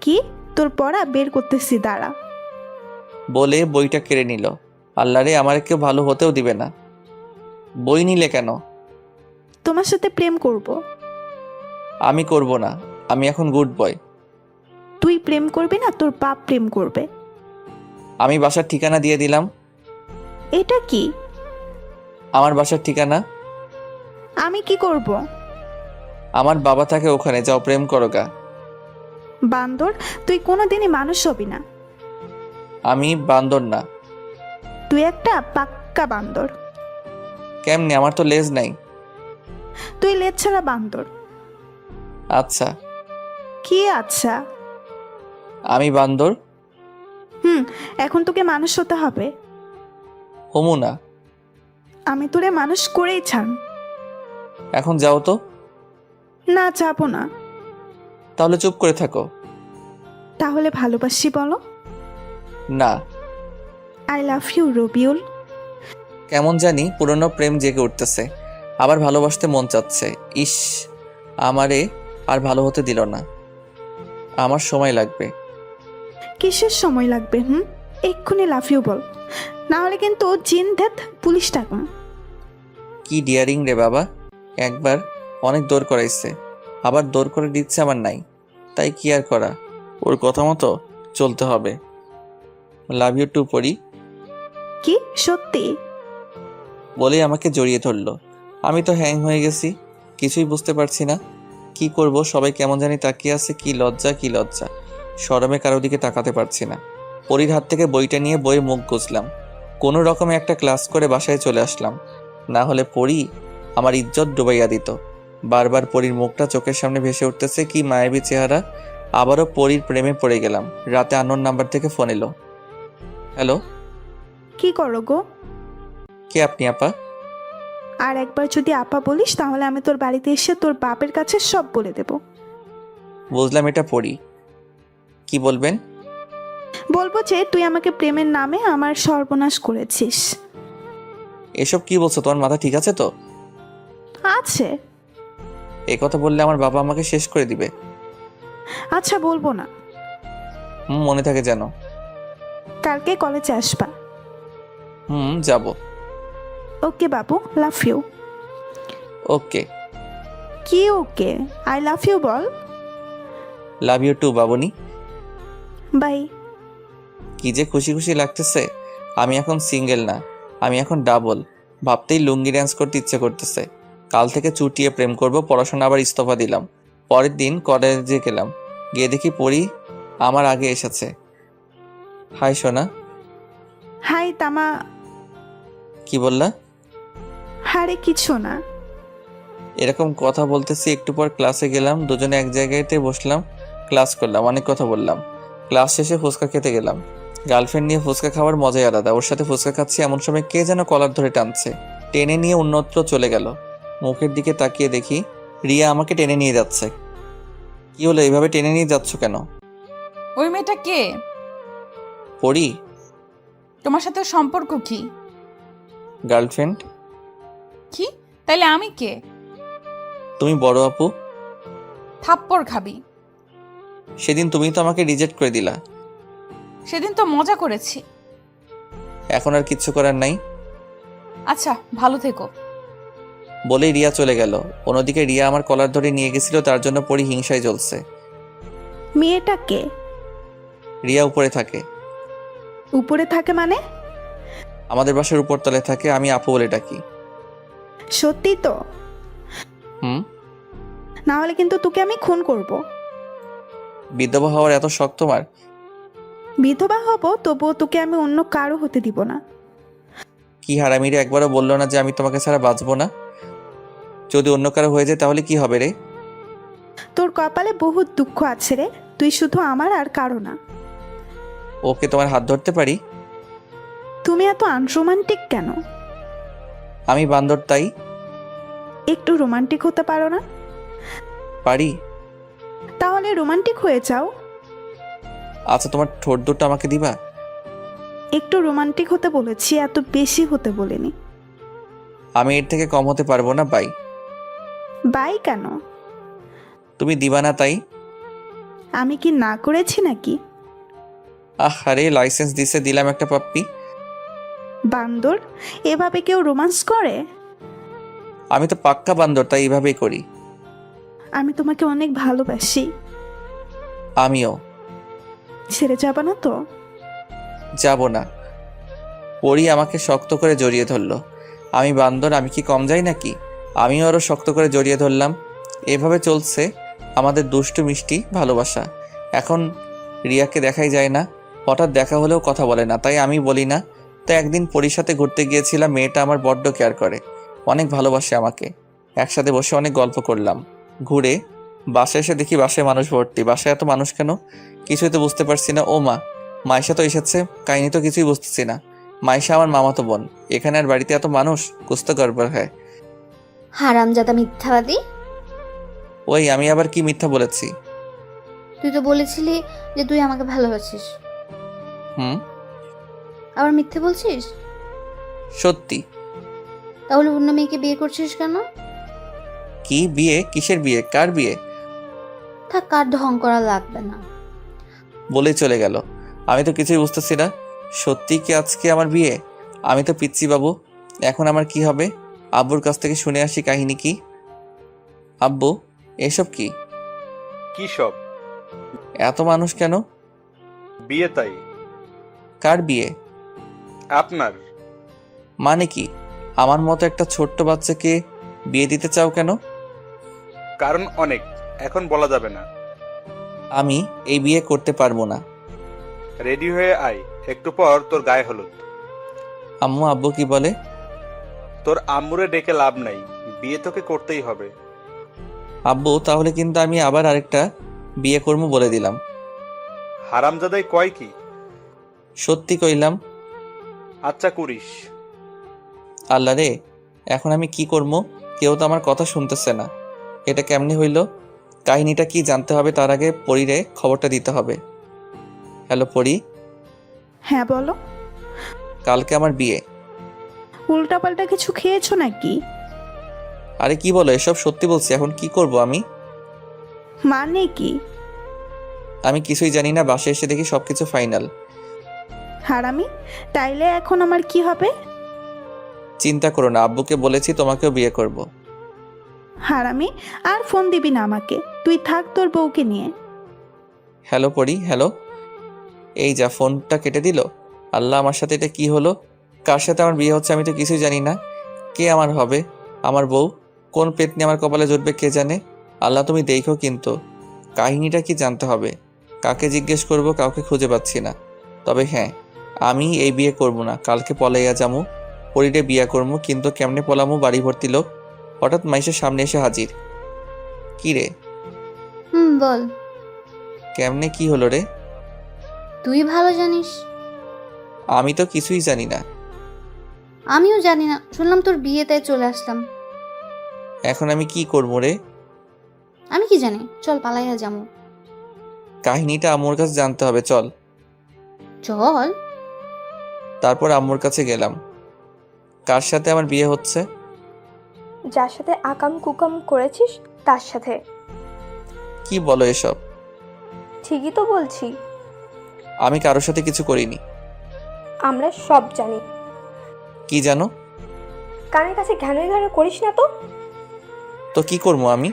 কি? তোর পড়া বের করতেছি, দাঁড়া। বলে বইটা কেড়ে নিল। আল্লাহ রে, আমার কেউ ভালো হতেও দিবে না। বই নিলে কেন? তোমার সাথে প্রেম করব। আমি করব না, আমি এখন গুড বয়। তুই প্রেম করবি না, তোর বাপ প্রেম করবে। আমি বাসার ঠিকানা দিয়ে দিলাম। এটা কি? আমার বাসার ঠিকানা। আমি কি করব? আমার বাবা থাকে ওখানে, যাও প্রেম করো গা। বান্দর, তুই কোনোদিনই মানুষ হবি না। আমি বান্দর না। তুই একটা পাক্কা বান্দর। কেমনে? আমার তো লেজ নাই। তুই লেজ ছাড়া বান্দর। আচ্ছা, কি আচ্ছা? আমি বান্দর। এখন তোকে মানুষ হতে হবে। হমু না। আমি তোরে মানুষ করেই ছাড়। এখন যাও তো। না, যাবো না। তাহলে চুপ করে থাকো। তাহলে ভালোবাসি বলো। না। I love you Rabiul. কেমন জানি পুরনো প্রেম জেগে উঠতেছে, আবার ভালোবাসতে মন চাচ্ছে। ইস, আমারে আর ভালো হতে দিল না। আমার সময় লাগবে। কিসের সময় লাগবে? এক্ষুনি লাভ ইউ বল, না হলে কিন্তু জিন ধ্যাত পুলিশ ডাকুম। কি ডিয়ারিং রে বাবা। একবার অনেক দৌড় করাইছে, আবার দৌড় করে দিচ্ছে আমার নাই। তাই কি আর করা, ওর কথা মতো চলতে হবে। লাভ ইউ টু পরি। কি সত্যি? বলেই আমাকে জড়িয়ে ধরলো। আমি তো হ্যাং হয়ে গেছি, কিছুই বুঝতে পারছি না কি করব। সবাই কেমন জানি তাকিয়ে আছে। কি লজ্জা, কি লজ্জা। শরমে কারো দিকে তাকাতে পারছি না। পরির হাত থেকে বইটা নিয়ে বইয়ে মুখ গুজলাম। কোনো রকমে একটা ক্লাস করে বাসায় চলে আসলাম, না হলে পরি আমার ইজ্জত ডুবাইয়া দিত। বারবার পরির মুখটা চোখের সামনে ভেসে উঠতেছে, কি মায়াবী চেহারা। আবারও পরির প্রেমে পড়ে গেলাম। রাতে আননোন নাম্বার থেকে ফোন এলো। হ্যালো। কি করো গো? কে আপনি আপা? আর একবার যদি আপা বলিস তাহলে আমি তোর বাড়িতে এসে তোর বাপের কাছে সব বলে দেব। বুঝলাম, এটা পরি। কি বলবেন? বলবো যে তুই আমাকে প্রেমের নামে আমার সর্বনাশ করেছিস। এসব কি বলছো? তোমার মাথা ঠিক আছে তো? আছে। এই কথা বললে আমার বাবা আমাকে শেষ করে দিবে। আচ্ছা, বলবো না। মনে থাকে যেন। কালকে কলেজে আসবা। যাব। ওকে বাবু, লাভ ইউ। ওকে। কি ওকে? আই লাভ ইউ বল। লাভ ইউ টু বাবুনি। বাই। কি যে খুশি খুশি লাগতেছে। আমি এখন সিঙ্গেল না, আমি এখন ডাবল। ভাবতেই লুঙ্গি ড্যান্স করতে ইচ্ছে করতেছে। কাল থেকে চুটিয়ে প্রেম করব। পড়াশোনা আবার ইস্তফা দিলাম। পরের দিন কলেজে গেলাম, গিয়ে দেখি পরি আমার আগে এসেছে। হাই সোনা। হাই তামা। কি বললা? হারে কিছু না। এরকম কথা বলতেছি, একটু পর ক্লাসে গেলাম, দুজনে এক জায়গাতে বসলাম, ক্লাস করলাম, অনেক কথা বললাম। ক্লাস শেষে ফুচকা খেতে গেলাম। গার্লফ্রেন্ড নিয়ে ফুচকা খাওয়ার মজাই আলাদা। ওর সাথে ফুচকা খাচ্ছি, এমন সময় কে যেন কলার ধরে টানছে, টেনে নিয়ে অন্যত্র চলে গেল। মুখের দিকে তাকিয়ে দেখি রিয়া আমাকে টেনে নিয়ে যাচ্ছে। কি হলো, এইভাবে টেনে নিয়ে যাচ্ছ কেন? ওই মেয়েটা কে? পড়ি। তোমার সাথে ওর সম্পর্ক কি? গার্লফ্রেন্ড। কি? তাইলে আমি কে? তুমি বড় আপু। থাপ্পড় খাবি। সেদিন তুমি তো আমাকে রিজেক্ট করে দিলা। সেদিন তো মজা করেছি। এখন আর কিচ্ছু করার নাই। আচ্ছা, ভালো থেকো। বলেই রিয়া চলে গেল। অন্যদিকে রিয়া আমার কলার ধরে নিয়ে গেছিল, তার জন্য পড়ি হিংসায় জ্বলছে। মেয়েটা কে? রিয়া উপরে থাকে। উপরে থাকে মানে? আমাদের বাসার উপরতলায় থাকে, আমি আপু বলে ডাকি। সত্যি তো? হুম। না হলে কিন্তু তোকে আমি খুন করব। বিধবা হওয়ার এত শখ তোমার? বিধবা হব, তবুও তোকে আমি অন্য কারো হতে দিব না। কি হারামিরে, একবারও বললো না যে আমি তোমাকে ছাড়া বাঁচবো না? যদি অন্য কারো হয়ে যায় তাহলে কি হবে রে? তোর কপালে বহুত দুঃখ আছে রে, তুই শুধু আমার আর কারো না। ওকে, তোমার হাত ধরতে পারি? তুমি এত আনরোমান্টিক কেন? আমি বান্দর তাই। একটু রোমান্টিক হতে পারো না? পারি। তাহলে রোমান্টিক হয়ে যাও। আচ্ছা, তোমার ঠোঁট দুটো আমাকে দিবা? একটু রোমান্টিক হতে বলেছি, এত বেশি হতে বলিনি। আমি এর থেকে কম হতে পারবো না, বাই। বাই কেন? তুমি দিবা না তাই। আমি কি না করেছি নাকি? আরে লাইসেন্স দিছে, দিলাম একটা পাপ্পি। বান্দর, এভাবে কেউ রোমান্স করে? আমি তো পাক্কা বান্দর, তাই এইভাবেই করি। আমি তোমাকে অনেক ভালোবাসি। আমিও। ছেড়ে যাবা না তো? যাব না। পরি আমাকে শক্ত করে জড়িয়ে ধরলো। আমি বান্দর, আমি কি কম যাই নাকি? আমিও আরো শক্ত করে জড়িয়ে ধরলাম। এভাবে চলছে আমাদের দুষ্টু মিষ্টি ভালোবাসা। এখন রিয়াকে দেখাই যায় না, হঠাৎ দেখা হলেও কথা বলে না, তাই আমি বলি না। তাই একদিন পরির সাথে ঘুরতে গিয়েছিলাম। মেয়েটা আমার বড্ড কেয়ার করে, অনেক ভালোবাসে আমাকে। একসাথে বসে অনেক গল্প করলাম। ঘুরে বাসায় এসে দেখি বাসায় মানুষ ভর্তি। বাসায় এত মানুষ কেন, কিছুই তো বুঝতে পারছি না। ও মা, মাইশা তো এসেছে। কাহিনী তো কিছুই বুঝতেছি না। মাইশা আমার মামাতো বোন, এখানে আর বাড়িতে এত মানুষ, কুছ তো গড়বড় হয়। হারামজাদা মিথ্যাবাদী! ওই, আমি আবার কি মিথ্যা বলেছি? তুই তো বলেছিলি যে তুই আমাকে ভালোবাসিস, হুম। আবার মিথ্যে বলছিস? সত্যি। তাহলে অন্য মেয়েকে বিয়ে করছিস কেন? কি বিয়ে? কিসের বিয়ে? কার বিয়ে? থাক, কার ঢং করা লাগবে না। বলেই চলে গেল। আমি তো কিছুই বুঝতেছি না। সত্যি কি আজকে আমার বিয়ে? আমি তো পিচ্ছি বাবু। এখন আমার কি হবে? আব্বুর কাছ থেকে শুনে আসি কাহিনী কি। আব্বু, এসব কি? কি সব? এত মানুষ কেন? বিয়ে তাই। কার বিয়ে? আপনার। মানে কি? আমার মতো একটা ছোট্ট বাচ্চাকে বিয়ে দিতে চাও কেন? কারণ অনেক, এখন বলা যাবে না। আমি এই বিয়ে করতে পারবো না। রেডি হয়ে আয়, একটু পর তোর গায়ে হলুদ। আম্মু, আব্বু কি বলে? তোর আম্মুরে ডেকে লাভ নাই, বিয়ে তোকে করতেই হবে। আব্বু, তাহলে কিন্তু আমি আবার আরেকটা বিয়ে করবো বলে দিলাম। হারামজাদাই কয় কি? সত্যি কইলাম। আচ্ছা করিস। আল্লাহ রে, এখন আমি কি করবো? কেউ তো আমার কথা শুনতেছে না। এটা কেমনে হইল? কাহিনীটা কি জানতে হবে, তার আগে পরীরে খবরটা দিতে হবে। হ্যালো পরী। হ্যাঁ বলো। কালকে আমার বিয়ে। উল্টাপাল্টা কিছু খেয়েছো নাকি? আরে কি বলো এসব? সত্যি বলছি। এখন কি করব আমি? মানে কি? আমি কিছুই জানি না। বাসায় এসে দেখি সবকিছু ফাইনাল। হারামি, তাইলে এখন আমার কি হবে? চিন্তা করো না, আব্বুকে বলেছি তোমাকেও বিয়ে করব। হারামি, আর ফোন দিবি না আমাকে। তুই থাক তোর বউকে নিয়ে। হ্যালো পরী, হ্যালো। এই যা, ফোনটা কেটে দিল। আল্লাহ, আমার সাথে এটা কি হলো? কার সাথে আমার বিয়ে হচ্ছে আমি তো কিছুই জানি না। কে আমার হবে? আমার বউ? কোন পেতনি আমার কপালে জুটবে কে জানে। আল্লাহ তুমি দেখো, কিন্তু কাহিনীটা কি জানতে হবে। কাকে জিজ্ঞেস করব, কাউকে খুঁজে পাচ্ছি না। তবে হ্যাঁ, আমি এই বিয়ে করব না। কালকে পলাইয়া যামু, পরীরে বিয়া করবো। কিন্তু কেমনে পলামু? বাড়ি ভর্তি লোক, হঠাৎ মাইশার সামনে এসে হাজির। কি রে, বল। কেমনে কি হলো রে? তুই ভালো জানিস। আমি তো কিছুই জানি না। আমিও জানি না, শুনলাম তোর বিয়ে, তাই চলে আসলাম। এখন আমি কি করবো রে? আমি কি জানি, চল পালাইয়া যাবো। কাহিনীটা আম্মুর কাছে জানতে হবে, চল। চল। তারপর আম্মুর কাছে গেলাম। কার সাথে আমার বিয়ে হচ্ছে? যার সাথে আকাম কুকাম করেছিস তার সাথে। কি বলো এসব? ঠিকই তো বলছি। আমি কারোর সাথে কিছু করিনি। আমরা সব জানি। কি জানো? কানের কাছে ঘ্যানো ঘ্যানো করিস না তো। তো কি করবো আমি?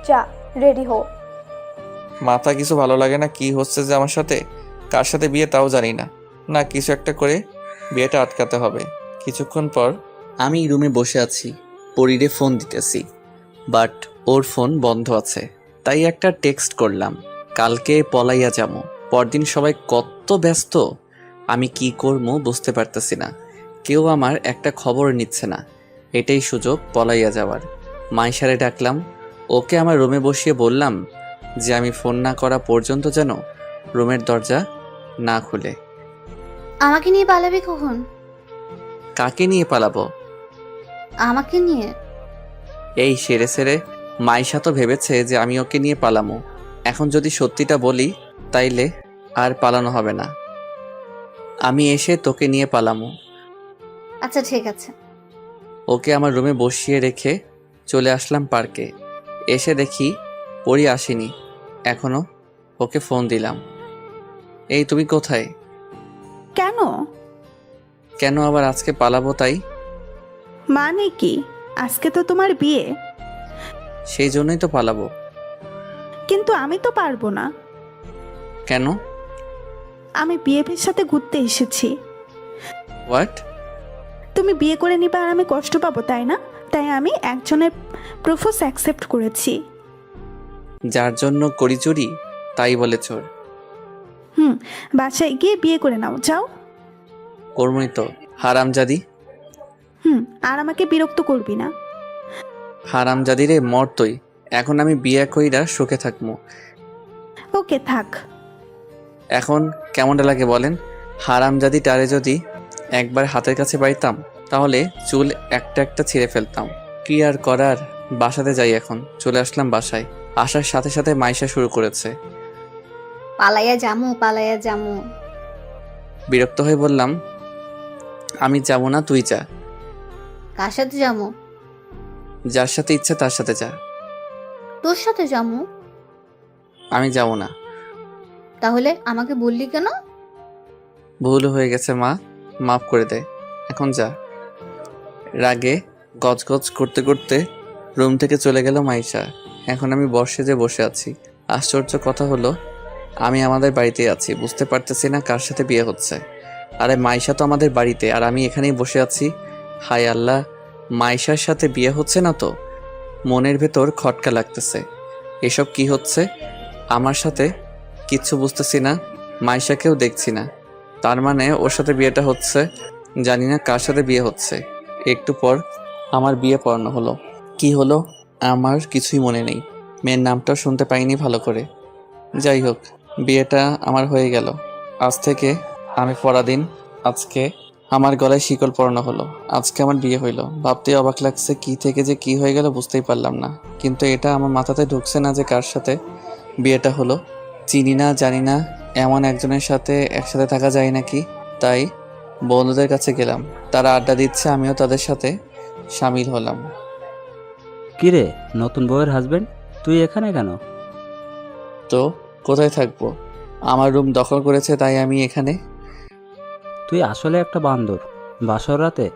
যা, রেডি হো। মাথা কিছু ভালো লাগে না, কি হচ্ছে যে আমার সাথে, কার সাথে বিয়ে তাও জানি না। না, কিছু একটা করে বিয়েটা আটকাতে হবে। কিছুক্ষণ পর আমি রুমে বসে আছি, পরিরে ফোন দিতেছি, বাট ওর ফোন বন্ধ আছে। তাই একটা টেক্সট করলাম, কালকে পলাইয়া যাবো। পরদিন সবাই কত ব্যস্ত, আমি কি করবো বুঝতে পারতেছি না। কেউ আমার একটা খবর নিচ্ছে না। এটাই সুযোগ পলাইয়া যাওয়ার। মাইশারে ডাকলাম, ওকে আমার রুমে বসিয়ে বললাম যে আমি ফোন না করা পর্যন্ত যেন রুমের দরজা না খুলে। আমাকে নিয়ে পালাবি কখন? কাকে নিয়ে পালাবো? আমাকে নিয়ে। এই সেরে সেরে মাইশা তো ভেবেছে যে আমি ওকে নিয়ে পালামো। এখন যদি সত্যিটা বলি তাইলে আর পালানো হবে না। আমি এসে তোকে নিয়ে পালামো। আচ্ছা ঠিক আছে। ওকে আমার রুমে বসিয়ে রেখে চলে আসলাম পার্কে। এসে দেখি পরি আসেনি এখনো। ওকে ফোন দিলাম, এই তুমি কোথায়? কেন? কেন আবার আজকে পালাবো তাই। মানে কি? আজকে তো তোমার বিয়ে। সেই জন্যই তো পালাবো। কিন্তু আমি তো পারবো না। কেন? আমি বিয়ের সাথে ঘুরতে এসেছি। হোয়াট? তুমি বিয়ে করে নিবা আর আমি কষ্ট পাবো, তাই না? তাই আমি একজনের প্রপোজ অ্যাকসেপ্ট করেছি। যার জন্য করি চুরি তাই বলে চোর। বাসায় গিয়ে বিয়ে করে নাও, যাও। কর্মই তো, হারামজাদি। আর আমাকে বিরক্ত করবি না। হারামজাদি রে, মর তুই। এখন আমি বিয়ে কইরা সুখে থাকবো। ওকে থাক। এখন কেমনটা লাগে বলেন? হারামজাদি টারে যদি একবার হাতের কাছে পাইতাম তাহলে চুল একটা একটা ছিঁড়ে ফেলতাম। কি আর করার, বাসাতে যাই এখন। চলে আসলাম বাসায়। আসার সাথে সাথে মাইশা শুরু করেছে। পালাইয়া যামু, পালাইয়া যামু। বিরক্ত হয়ে বললাম, আমি যাব না, তুই যা। কার সাথে যামু? যার সাথে ইচ্ছে তার সাথে যা। তোর সাথে যামু। আমি যাব না। তাহলে আমাকে বললি কেন? ভুল হয়ে গেছে মা, মাফ করে দে, এখন যা। রাগে গজগজ করতে করতে রুম থেকে চলে গেল মাইশা। এখন আমি বসে বসে আছি। আশ্চর্য কথা হলো, আমি আমাদের বাড়িতেই আছি, বুঝতে পারতেছি না কার সাথে বিয়ে হচ্ছে। আরে মাইশা তো আমাদের বাড়িতে, আর আমি এখানেই বসে আছি। হায় আল্লাহ, মাইশার সাথে বিয়ে হচ্ছে না তো? মনের ভেতর খটকা লাগতেছে। এসব কি হচ্ছে আমার সাথে? কিচ্ছু বুঝতেছি না। মাইশাকেও দেখছি না, তার মানে ওর সাথে বিয়েটা হচ্ছে। জানি না কার সাথে বিয়ে হচ্ছে। একটু পর আমার বিয়ে পড়ানো হলো। কি হলো আমার কিছুই মনে নেই। মেয়ের নামটাও শুনতে পাইনি ভালো করে। যাই হোক, বিয়েটা আমার হয়ে গেল। আজ থেকে আমি পরাধীন। আজকে আমার গলায় শিকল পরানো হলো। আজকে আমার বিয়ে হইলো। ভাবতেই অবাক লাগছে, কি থেকে যে কি হয়ে গেল বুঝতেই পারলাম না। কিন্তু এটা আমার মাথাতে ঢুকছে না যে কার সাথে বিয়েটা হলো। চিনি না, জানি না, এমন একজনের সাথে একসাথে থাকা যায় নাকি। তাই বন্ধুদের কাছে গেলাম, তারা আড্ডা দিচ্ছে, আমিও তাদের সাথে সামিল হলাম। কিরে, নতুন বউয়ের হাজবেন্ড, তুই এখানে কেন? তো কোথায় থাকবো? আমার রুম দখল করেছে তাই আমি এখানে। তুই আসলে একটা বান্দর। বাসর রাতে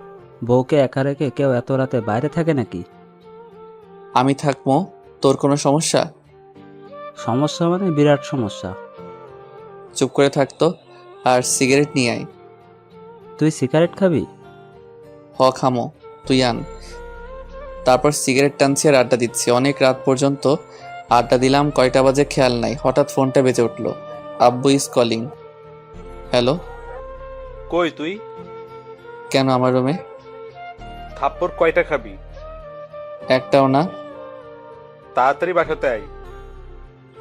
বউকে একা রেখে কেউ এত রাতে বাইরে থাকে নাকি? আমি থাকবো, তোর কোনো সমস্যা? সমস্যা মানে বিরাট সমস্যা। চুপ করে থাকতো আর সিগারেট নিয়ে আয়। তুই সিগারেট খাবি? খামো, তুই আন। তারপর সিগারেট টানছি আর আড্ডা দিচ্ছি। অনেক রাত পর্যন্ত আড্ডা দিলাম। কয়টা বাজে খেয়াল নাই। হঠাৎ ফোনটা বেজে উঠলো। আব্বু ইজ কলিং। হ্যালো। কই তুই? কেন আমার রুমে? থাপ্পড় কয়টা খাবি? একটাও না। তাড়াতাড়ি বাসাতে আয়।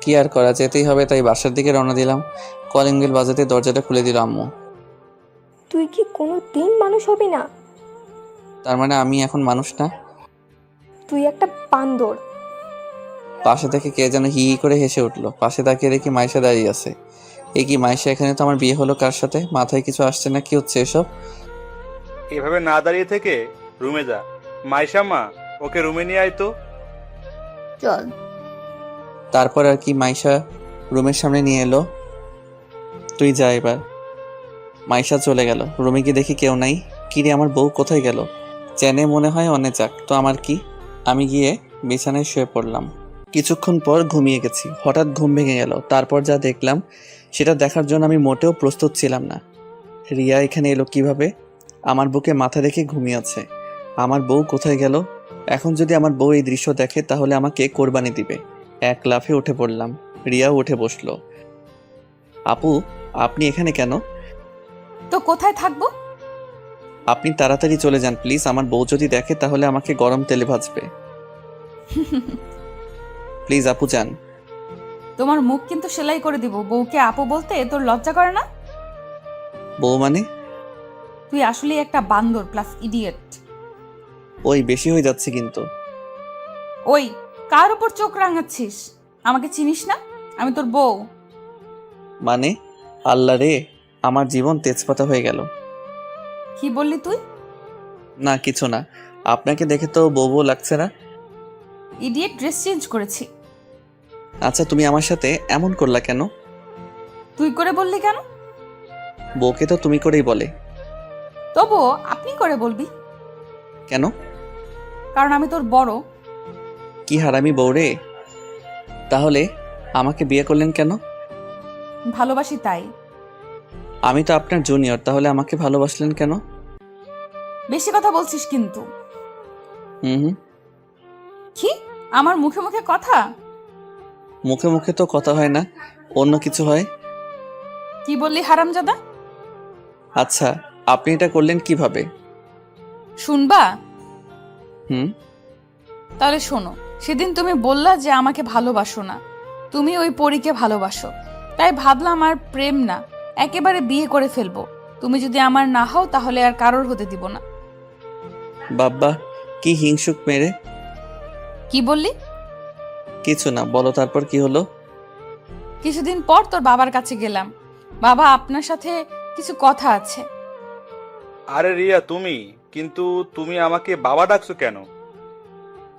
কি আর করা, যেতেই হবে তাই বাসার দিকে রওনা দিলাম। কলিং বেল বাজাতে দরজাটা খুলে দিল আম্মু। তুই কি কোনো দিন মানুষ হবি না? তার মানে আমি এখন মানুষ না? তুই একটা বান্দর। পাশে থেকে কে যেন হি হি করে হেসে উঠলো। পাশে তাকিয়ে দেখি মাইশা দাঁড়িয়ে আছে। এ কি মাইশা, এখানে তো আমার বিয়ে হলো কার সাথে? মাথায় কিছু আসছে না, কি হচ্ছে এসব? এভাবে না দাঁড়িয়ে থেকে রুমে যা। মাইশা মা, ওকে রুমে নিয়ে আয় তো। চল। তারপর আর কি, মাইশা রুমের সামনে নিয়ে এলো। তুই যা এবার। মাইশা চলে গেল। রুমে গিয়ে দেখি কেউ নাই। কিরে, আমার বউ কোথায় গেল? চেনে মনে হয়, অনে যাক তো আমার কি। আমি গিয়ে বিছানায় শুয়ে পড়লাম। কিছুক্ষণ পর ঘুমিয়ে গেছি। হঠাৎ ঘুম ভেঙে গেল। তারপর যা দেখলাম সেটা দেখার জন্য আমি মোটেও প্রস্তুত ছিলাম না। রিয়া এখানে এলো কিভাবে? আমার বুকে মাথা রেখে ঘুমিয়ে আছে। আমার বউ কোথায় গেল? এখন যদি আমার বউ এই দৃশ্য দেখে তাহলে আমাকে কোরবানি দিবে। এক লাফে উঠে পড়লাম। রিয়াও উঠে বসলো। আপু, আপনি এখানে কেন? তো কোথায় থাকবো? আপনি তাড়াতাড়ি চলে যান প্লিজ। আমার বউ যদি দেখে তাহলে আমাকে গরম তেলে ভাজবে। প্লিজ আপু যান। তোমার মুখ কিন্তু সেলাই করে দিব। বউকে আপু বলতে তোর লজ্জা করে না? বউ মানে? তুই আসলেই একটা বান্দর প্লাস ইডিয়েট। ওই বেশি হয়ে যাচ্ছে কিন্তু। ওই, কার উপর চোখ রাঙাচ্ছিস? আমাকে চিনিস না? আমি তোর বউ। মানে? আল্লাহ রে, আমার জীবন তেজপাতা হয়ে গেল। কি বললি তুই? না কিছু না। আপনাকে দেখে তো বউ বউ লাগছে না। ইডিয়েট, ড্রেস চেঞ্জ করেছি। আচ্ছা, তুমি আমার সাথে এমন করলা কেন? তুই করে বললি কেন? বউকে তো তুমি করেই বলে। তবুও আপনি করে বলবি কেন? কারণ আমি তোর বড়। কি হারামি বউ রে। তাহলে আমাকে বিয়ে করলেন কেন? ভালোবাসি তাই। আমি তো আপনার জুনিয়র, তাহলে আমাকে ভালোবাসলেন কেন? বেশি কথা বলছিস কিন্তু। হুম। কি? আমার মুখে মুখে কথা? মুখে মুখে তো কথা হয় না, অন্য কিছু হয়। কি বললি হারামজাদা? আচ্ছা, আপনি এটা করলেন কিভাবে? শুনবা? হুম। তাহলে শোনো, সেদিন তুমি বললা যে আমাকে ভালোবাসো না, তুমি ওই পরীকে ভালোবাসো। তাই ভাবলাম আর প্রেম না, একেবারে বিয়ে করে ফেলবো। তুমি যদি আমার না হও তাহলে আর কারোর হতে দিব না। বাব্বা, কি হিংসুক মেরে। কি বললি? কিছু না, বলো তারপর কি হলো? কিছুদিন পর তোর বাবার কাছে গেলাম। বাবা, আপনার সাথে কিছু কথা আছে। আরে রিয়া, কিন্তু তুমি আমাকে বাবা ডাকছো কেন?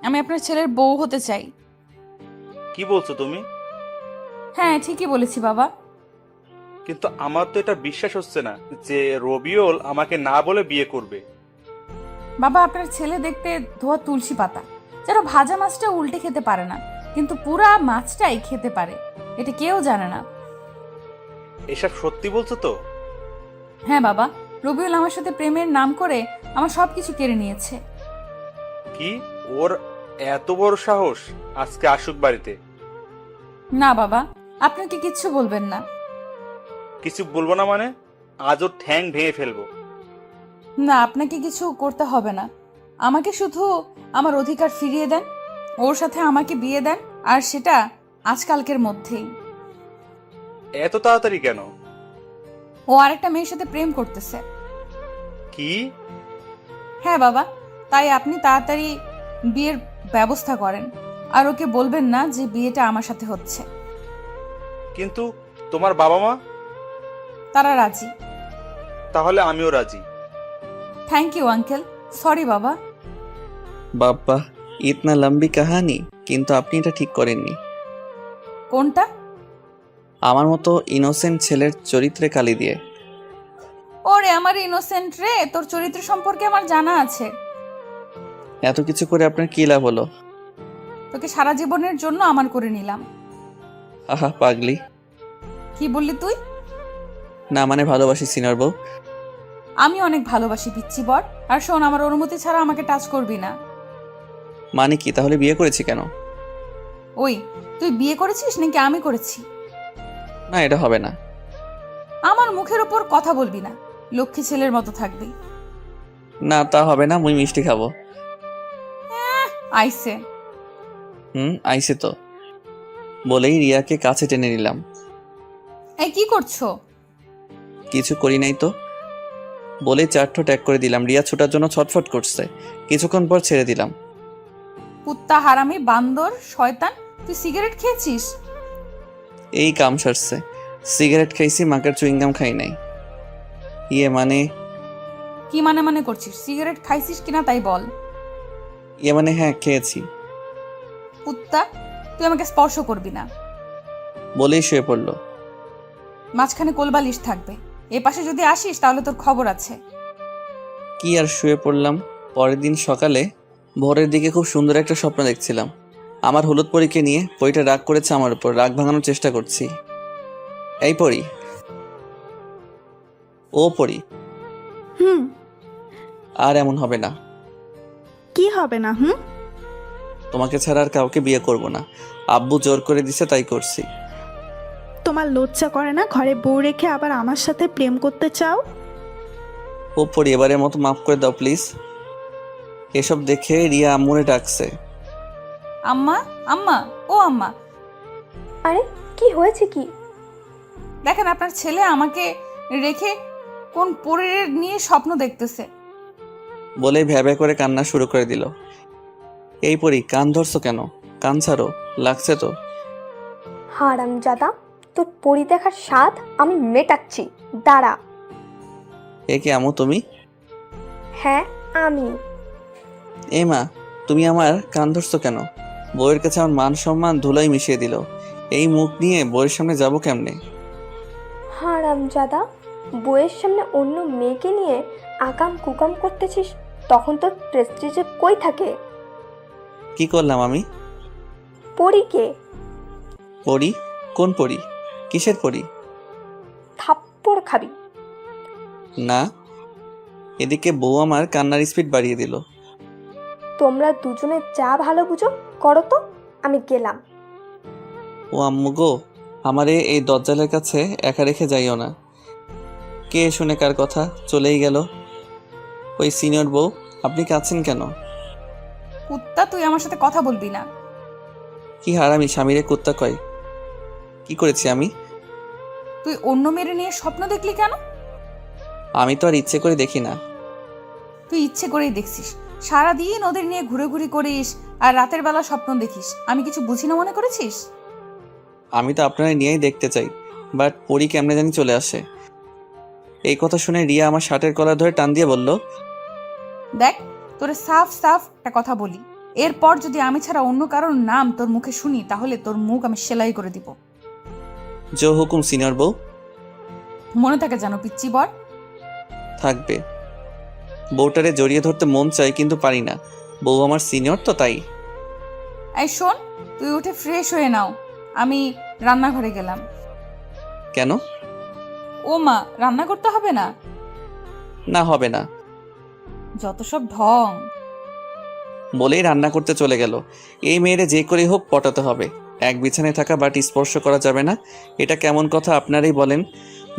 আমি আপনার ছেলের বউ হতে চাই। কি বলছো তুমি? হ্যাঁ, ঠিকই বলেছি বাবা। কিন্তু আমার তো এটা বিশ্বাস হচ্ছে না যে রবিউল আমাকে না বলে বিয়ে করবে। বাবা, আপনার ছেলে দেখতে ধোয়া তুলসী পাতা, যেন ভাজা মাছটা উল্টে খেতে পারে না, কিন্তু পুরা মাছটাই খেতে পারে। এটা কেউ জানে না। এসব সত্যি বলছো তো? হ্যাঁ বাবা, রবিউল আমার সাথে প্রেমের নাম করে আমার সবকিছু কেড়ে নিয়েছে। কি, ওর এত বড় সাহস? আজকে আসুক বাড়িতে। না বাবা, আপনাকে কিচ্ছু বলবেন না। কিছু বলবো না মানে? আজ ওর ঠ্যাং ভেঙে ফেলবো। না, আপনাকে কিছু করতে হবে না। আমাকে শুধু আমার অধিকার ফিরিয়ে দেন, ওর সাথে আমাকে বিয়ে দেন, আর সেটা আজকালকের মধ্যেই। এত তাড়াতাড়ি কেন? ও আরেকটা মেয়ের সাথে প্রেম করতেছে। কি? হ্যাঁ বাবা, তাই আপনি তাড়াতাড়ি বিয়ের ব্যবস্থা করেন, আর ওকে বলবেন না যে বিয়েটা আমার সাথে হচ্ছে। কিন্তু তোমার বাবা মা? তারা রাজি। তাহলে আমিও রাজি। Thank you uncle. সরি বাবা। বাব্বা, ইতনা লম্বি কাহানি। কিন্তু আপনি এটা ঠিক করেননি। কোনটা? আমার মতো ইনোসেন্ট ছেলের চরিত্রে কালি দিয়ে। ওরে আমার ইনোসেন্ট রে, তোর চরিত্র সম্পর্কে আমার জানা আছে। এত কিছু করে আপনার কি লাভ হলো? তোকে সারা জীবনের জন্য আমার করে নিলাম। আহা পাগলি। কি বললি তুই? না মানে ভালোবাসি সিনিয়র বউ। আমি অনেক ভালোবাসি পিচ্চি বর। আর শোন, আমার অনুমতি ছাড়া আমাকে টাচ করবি না। মানে কি, তাহলে বিয়ে করেছি কেন? ওই, তুই বিয়ে করেছিস নাকি আমি করেছি? না, এটা হবে না। আমার মুখের উপর কথা বলবি না, লক্ষ্মী ছেলের মতো থাকবি। না তা হবে না, মুই মিষ্টি খাবো। আইসে। আইসে তো। বলেই রিয়াকে কাছে টেনে নিলাম। এই কি করছো? কিছু করি নাই তো। বলে চারঠো ট্যাগ করে দিলাম। রিয়া ছোটার জন্য ছটফট করছে, কিছুক্ষণ পর ছেড়ে দিলাম। কুত্তা, হারামি, বান্দর, শয়তান, তুই সিগারেট খেয়েছিস? এই কাম সারছে। সিগারেট খাইছি, মাকার চুইংগাম খাই নাই। ইয়ে মানে কি মানে করছিস? সিগারেট খাইছিস কিনা তাই বল। ইয়ে মানে হ্যাঁ, খেয়েছি। কুত্তা, তুই আমাকে স্পর্শ করবি না। বলেই শুয়ে পড়লো। মাঝখানে কোলবালিশ থাকবে, এ পাশে যদি আসিস তাহলে তোর খবর আছে। কি আর শুয়ে পড়লাম। পরের দিন সকালে ভোরের দিকে খুব সুন্দর একটা স্বপ্ন দেখছিলাম। আমার হলুদ পরীকে নিয়ে। পরীটা রাগ করেছে আমার উপর। রাগ ভাঙানোর চেষ্টা করছি। এই পরী, ও পরী, হুম। আর এমন হবে না। কি হবে না? তোমাকে ছাড়া আর কাউকে বিয়ে করব না। আব্বু জোর করে দিছে, তাই করছি। তোমার লজ্জা করে না ঘরে বউ রেখে আবার আমার সাথে প্রেম করতে চাও? ও পরী, এবারের মতো মাফ করে দাও প্লিজ। এসব দেখে রিয়া আম্মুরে ডাকছে। আম্মা, আম্মা, ও আম্মা, আরে কি হয়েছে কি? দেখেন আপনার ছেলে আমাকে রেখে কোন পরীর নিয়ে স্বপ্ন দেখতেছে। বলেই ভ্যাবে করে কান্না শুরু করে দিল। এই পরী, কান ধরছো কেন? কান ছাড়ো, লাগছে তো। হারামজাদা, তোর পরি দেখার স্বাদ আমি মেটাচ্ছি, দাঁড়া। এ কি আম্মু তুমি? হ্যাঁ আমি। এ মা, তুমি আমার কান ধরছো কেন? বউয়ের কাছে আমার মান সম্মান ধুলাই মিশিয়ে দিল। এই মুখ নিয়ে বউয়ের সামনে যাবো কেমনে? হারামজাদা, বইয়ের সামনে অন্য মেয়েকে নিয়ে আকাম কুকাম করতেছিস, তখন তোর প্রেস্টিজে কই থাকে? কি করলাম আমি? পরীকে পরী? কোন পরী? কিসের পরী? থাপ্পড় খাবি। না। এদিকে বউ আমার কান্নার স্পিড বাড়িয়ে দিল। তোমরা দুজনে যা ভালো বুঝো করো তো, আমি গেলাম। ও আম্মু গো, আমারে এই দজ্জালের কাছে একা রেখে যাইও না। কে শুনে কার কথা চলেই গেল। ওই সিনিয়র বউ, আপনি কাঁদছেন কেন? কুত্তা, তুই আমার সাথে কথা বলবি না। কি হারামি স্বামীরে কুত্তা কয়? কি করেছি আমি? তুই অন্য মেয়ের নিয়ে স্বপ্ন দেখলি কেন? আমি তো আর ইচ্ছে করে দেখি না। তুই ইচ্ছে করেই দেখছিস। সারাদিন ওদের নিয়ে ঘুরে করিস আর রাতের বেলা স্বপ্ন দেখিস। আমি কিছু বুঝি না মনে করেছিস? আমি তো আপনারা নিয়েই দেখতে চাই, বাট পরী কেমনে জানি চলে আসে। এই কথা শুনে রিয়া আমার শার্টের কলার ধরে টান দিয়ে বলল, দেখ, তোরে সাফ সাফ একটা কথা বলি, এরপর যদি আমি ছাড়া অন্য কারোর নাম তোর মুখে শুনি তাহলে তোর মুখ আমি সেলাই করে দিব। জো হুকুম সিনিয়র বউ। মনে থাকে জানো পিচ্চি বর। থাকবে। বউটারে জড়িয়ে ধরতে মন চাই, কিন্তু পারি না। বউ আমার সিনিয়র তো, তাই। এই শোন, তুই উঠে ফ্রেশ হয়ে নাও, আমি রান্নাঘরে গেলাম। কেন? ও মা, রান্না করতে হবে না? না, হবে না। যত সব ঢং। বলেই রান্না করতে চলে গেল। এই মেয়েরে যে করে হোক পটাতে হবে। এক বিছানায় থাকা বাট স্পর্শ করা যাবে না। এটা কেমন কথা আপনারাই বলেন।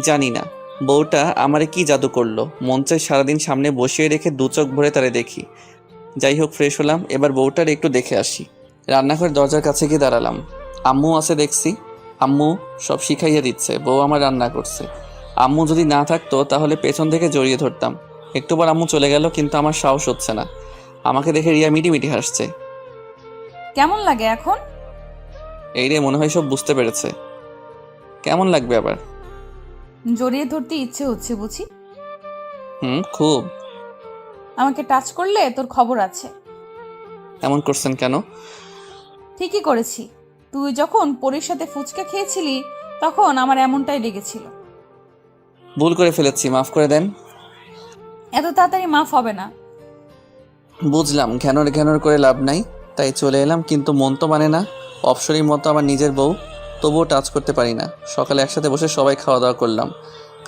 জানি না বউটা আমারে কি জাদু করলো। মন চাই সারাদিন সামনে বসিয়ে রেখে দু চোখ ভরে তারে দেখি। যাই হোক, ফ্রেশ হলাম। এবার বউটার একটু দেখে আসি। রান্নাঘরের দরজার কাছে গিয়ে দাঁড়ালাম। আম্মু আছে দেখছি। আম্মু সব শিখাইয়া দিচ্ছে। বউ আমার রান্না করছে। আম্মু যদি না থাকতো তাহলে পেছন থেকে জড়িয়ে ধরতাম। একটুবার আম্মু চলে গেল, কিন্তু আমার সাহস হচ্ছে না। আমাকে দেখে রিয়া মিটি হাসছে। কেমন লাগে এখন? এই রে, মনে হয় সব বুঝতে পেরেছে। কেমন লাগবে আবার? জড়িয়ে ধরতে ইচ্ছে হচ্ছে বুঝি। খুব। আমাকে টাচ করলে তোর খবর আছে। এমন করছেন কেন? ঠিকই করেছি। তুই যখন পরীর সাথে ফুচকা খেয়েছিলি তখন আমার এমনটাই লেগেছিল। ভুল করে ফেলেছি, মাফ করে দেন। এত তাড়াতাড়ি মাফ হবে না। বুঝলাম ঘ্যানর করে লাভ নাই, তাই চলে এলাম। কিন্তু মন তো মানে না। অপসরীর মতো আমার নিজের বউ, তবুও টাচ করতে পারি না। সকালে একসাথে বসে সবাই খাওয়া দাওয়া করলাম।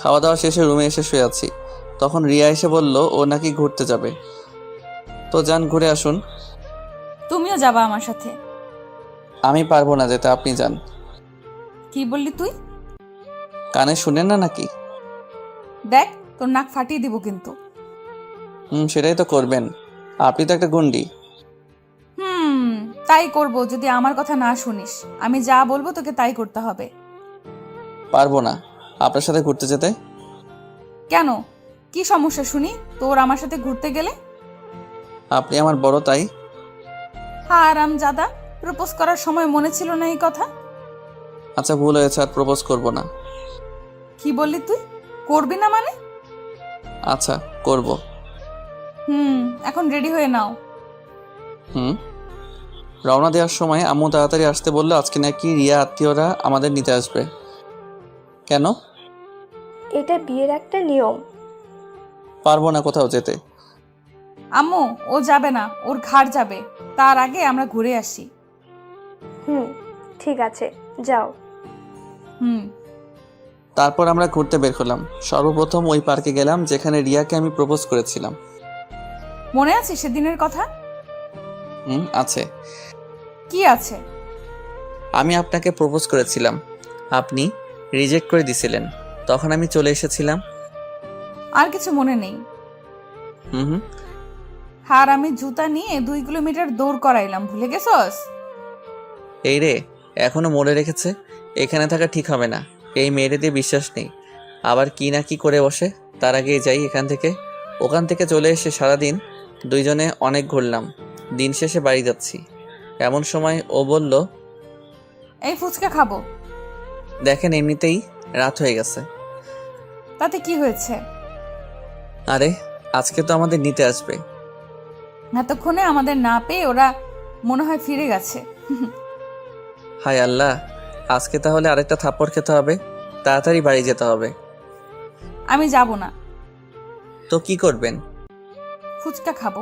খাওয়া দাওয়া শেষে রুমে এসে শুয়ে আছি। তখন রিয়া এসে বলল ও নাকি ঘুরতে যাবে। তো যান, ঘুরে আসুন। তুমিও যাবা আমার সাথে? আমি পারবো না যেতে, আপনি যান। কি বললি তুই? কানে শুনেন না নাকি? দেখ, তোর নাক ফাটিয়ে দিব কিন্তু। সেটাই তো করবেন। আপনি তো একটা গুন্ডি। তাই করব যদি আমার কথা না শুনিস। আমি যা বলবো তোকে তাই করতে হবে। পারবো না আপনার সাথে ঘুরতে যেতে। কেন, কি সমস্যা শুনি তোর আমার সাথে ঘুরতে গেলে? আপনি আমার বড় তাই। হ্যাঁ আরামজাদা, প্রপোজ করার সময় মনে ছিল না এই কথা? আচ্ছা ভুল হয়েছে, আর প্রপোজ করব না। কি বললি তুই? করবি না মানে? আচ্ছা করব। এখন রেডি হয়ে নাও। রওনা দেওয়ার সময় আম্মু তাড়াতাড়ি আসতে বললো আজকে নাকি রিয়া আত্মীয়রা আমাদের নিতে আসবে। কেন? এটা বিয়ের একটা নিয়ম। পারবো না কোথাও যেতে। আম্মু ও যাবে না, ওর ঘাড় যাবে। তার আগে আমরা ঘুরে আসি। ঠিক আছে, যাও। তারপর আমরা ঘুরতে বের হলাম। সর্বপ্রথম ওই পার্কে গেলাম যেখানে রিয়াকে আমি প্রপোজ করেছিলাম। মনে আছে সেদিনের কথা? আছে। কি আছে? আমি আপনাকে প্রপোজ করেছিলাম, আপনি রিজেক্ট করে দিছিলেন। তখন আমি চলে এসেছিলাম। আর কিছু মনে নেই? আর আমি জুতা নিয়ে 2 কিলোমিটার দৌড় করাইলাম, ভুলে গেছস? এই রে, এখনো মনে রেখেছে। এখানে থাকা ঠিক হবে না, এই মেয়েরে দিয়ে বিশ্বাস নেই। আবার কি না কি করে বসে। তার আগেই যাই এখান থেকে। ওখান থেকে চলে এসে সারাদিন দুইজনে অনেক ঘুরলাম। দিন শেষে বাড়ি যাচ্ছি। এমন সময় ও বলল, এই ফুচকা খাবো। দেখেন এমনিতেই রাত হয়ে গেছে। তাতে কি হয়েছে? আরে আজকে তো আমাদের নিতে আসবে। এতক্ষণে আমাদের না পেয়ে ওরা মনে হয় ফিরে গেছে। হায় আল্লাহ, আজকে তাহলে আরেকটা থাপ্পড় খেতে হবে। তাড়াতাড়ি বাড়ি যেতে হবে। আমি যাব না। তো কি করবেন? ফুচকা খাবো।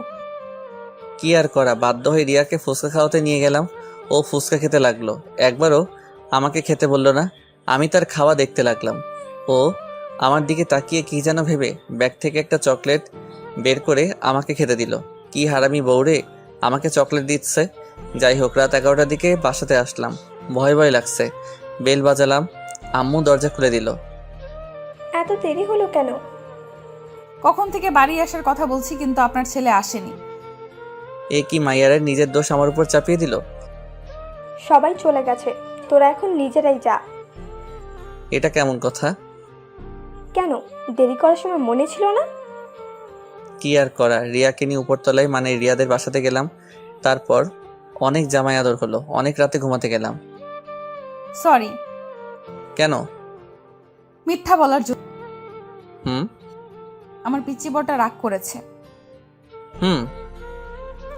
কি আর করা, বাধ্য হয়ে রিয়াকে ফুচকা খাওয়াতে নিয়ে গেলাম। ও ফুচকা খেতে লাগলো। একবারও আমাকে খেতে বললো না। আমি তার খাওয়া দেখতে লাগলাম। ও আমার দিকে তাকিয়ে কি যেন ভেবে ব্যাগ থেকে একটা চকলেট বের করে আমাকে খেতে দিল। কি হারামি বউরে, আমাকে চকলেট দিচ্ছে। যাই হোক, রাত 11টার দিকে বাসাতে আসলাম। ভয় ভয় লাগছে। বেল বাজালাম, আম্মু দরজা খুলে দিল। এত দেরি হলো কেন? কখন থেকে বাড়ি আসার কথা বলছি, কিন্তু আপনার ছেলে আসেনি। এ কি মাইয়ারের নিজের দোষ আমার উপর চাপিয়ে দিল? সবাই চলে গেছে, তোরা এখন নিজেরাই যা। এটা কেমন কথা? কেন, দেরি করার সময় মনে ছিল না? কি আর করা, রিয়াকে নিয়ে উপরতলায় মানে রিয়াদের বাসাতে গেলাম। তারপর অনেক জামাই আদর হলো। অনেক রাতে ঘুমাতে গেলাম। সরি। কেন? মিথ্যা বলার জন্য। হুম আমার পিচ্চি বড়টা রাগ করেছে। হুম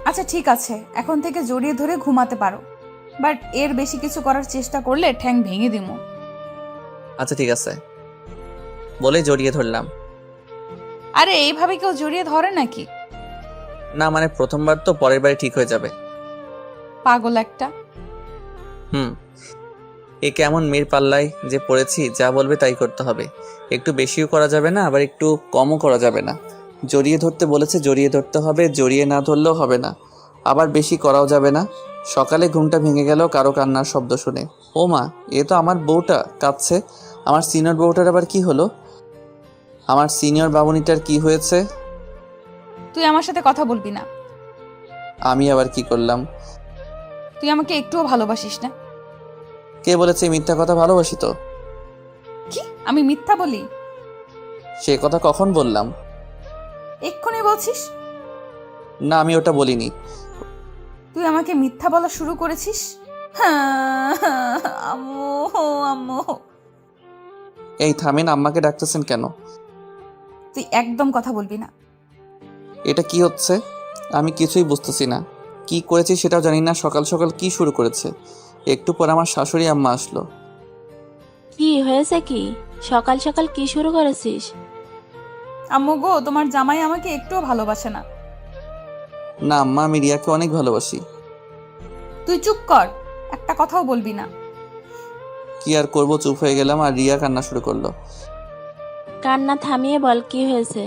আচ্ছা ঠিক আছে, এখন থেকে জড়িয়ে ধরে ঘুমাতে পারো, বাট এর বেশি কিছু করার চেষ্টা করলে ঠ্যাং ভেঙে দিমু। আচ্ছা ঠিক আছে বলে জড়িয়ে ধরলাম। আরে এইভাবে কেউ জড়িয়ে ধরে নাকি? না মানে প্রথমবার তো, পরের বারে ঠিক হয়ে যাবে। পাগল একটা। এ কেমন মেয়ের পাল্লায় যে পড়েছি, যা বলবে তাই করতে হবে। একটু বেশিও করা যাবে না, আবার একটু কমও করা যাবে না। জড়িয়ে ধরতে বলেছে, জড়িয়ে ধরতে হবে। জড়িয়ে না ধরলেও হবে না, আবার বেশি করাও যাবে না। সকালে ঘুমটা ভেঙে গেল কারো কান্নার শব্দ শুনে। ও মা, এ তো আমার বউটা কাঁদছে। আমার সিনিয়র বউটার আবার কি হলো? আমার সিনিয়র বাবুনিটার কি হয়েছে? তুই আমার সাথে কথা বলবি না। আমি আবার কি করলাম? তুই আমাকে একটুও ভালোবাসিস না। কে বলেছে মিথ্যা কথা? ভালোবাসি তো। কি আমি মিথ্যা বলি? সে কথা কখন বললাম? এক্ষুনি বলছিস। না আমি ওটা বলিনি। তুই আমাকে মিথ্যা বলা শুরু করেছিস। আম্মু আম্মু। এই থামেন, আম্মাকে ডাকতেছেন কেন? তুই একদম কথা বলবি না। এটা কি হচ্ছে? আমি কিছুই বুঝতেছি না। কি করেছি সেটাও জানি না। সকাল সকাল কি শুরু করেছে? একটু পর আমার শাশুড়ি আম্মা আসলো। কি হয়েছে? কি সকাল সকাল কি শুরু করেছিস? আম্মু গো, তোমার জামাই আমাকে একটুও ভালোবাসে না। না আম্মা, আমি রিয়াকে অনেক ভালোবাসি। তুই চুপ কর, একটা কথাও বলবি না। কি আর করবো, চুপ হয়ে গেলাম। আর রিয়া কান্না শুরু করলো। কান্না থামিয়ে বল কি হয়েছে?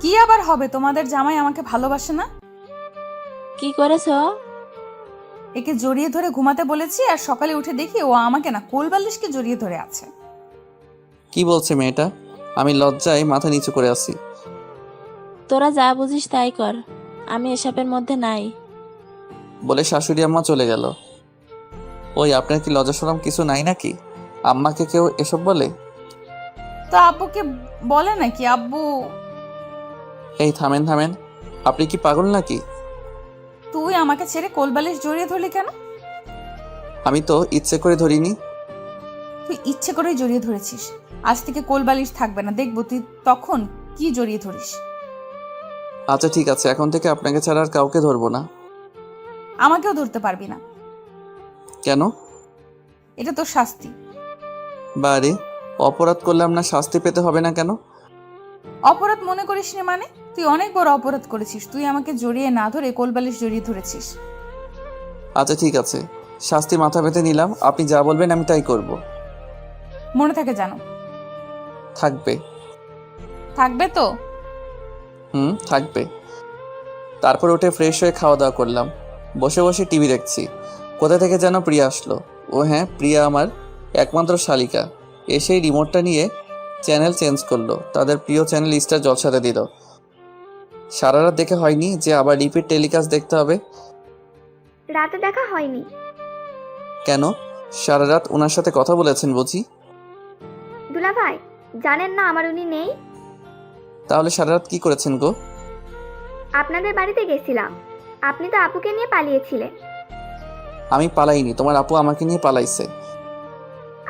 কি আবার হবে, তোমাদের জামাই আমাকে ভালোবাসে না। কি করেছো? একে জড়িয়ে ধরে ঘুমাতে বলেছি, আর সকালে উঠে দেখি ও আমাকে না কোলবালিশকে জড়িয়ে ধরে আছে। কি বলছে মেয়েটা? আমি লজ্জায় মাথা নিচু করে আছি। তোরা যা বুঝিস তাই কর, আমি এসবের মধ্যে নাই। বলে শাশুড়ি আম্মা চলে গেল। ওই আপনার কি লজ্জা শরম কিছু নাই নাকি? আম্মাকে কেউ এসব বলে? তো আব্বুকে বলে নাকি? আব্বু এই থামেন থামেন, আপনি কি পাগল নাকি? তুই আমাকে ছেড়ে কোলবালিশ জড়িয়ে ধরলি কেন? আমি তো ইচ্ছে করে ধরিনি। তুই ইচ্ছে করেই জড়িয়ে ধরেছিস। আজ থেকে কোলবালিশ থাকবে না, দেখবো তুই তখন কি জড়িয়ে ধরিস। আচ্ছা ঠিক আছে, এখন থেকে আপনাকে ছাড়া আর কাউকে ধরবো না। আমাকেও ধরতে পারবি না। কেন? এটা তোর শাস্তি। বারে, অপরাধ করলাম না, শাস্তি পেতে হবে না কেন? অপরাধ মনে করিস নি মানে? তুই অনেক বড় অপরাধ করেছিস। তুই আমাকে জড়িয়ে না ধরে কোলবালিশ জড়িয়ে ধরেছিস। আচ্ছা ঠিক আছে, শাস্তি মাথা পেতে নিলাম। আপনি যা বলবেন আমি তাই করব। মনে থাকে জানো? থাকবে। থাকবে তো? থাকবে। তারপর উঠে ফ্রেশ হয়ে খাওয়া দাওয়া করলাম। বসে বসে টিভি দেখছি। কোথা থেকে যেন প্রিয়া আসলো। ও হ্যাঁ, প্রিয়া আমার একমাত্র শালিকা। এসেই রিমোটটা নিয়ে চ্যানেল চেঞ্জ করলো। তাদের প্রিয় চ্যানেল স্টার জলসাতে দিল। সারা রাত দেখে হয়নি যে আবার রিপিট টেলিকাস্ট দেখতে হবে। রাতে দেখা হয়নি। কেন? সারা রাত ওনার সাথে কথা বলেছেন বুঝি? দুলাভাই, জানেন না আমার উনি নেই? তাহলে সারা রাত কি করেছেন গো? আপনাদের বাড়িতে গেছিলাম। আপনি তো আপুকে নিয়ে পালিয়েছিলেন। আমি পালাইনি, তোমার আপু আমাকে নিয়ে পালাইছে।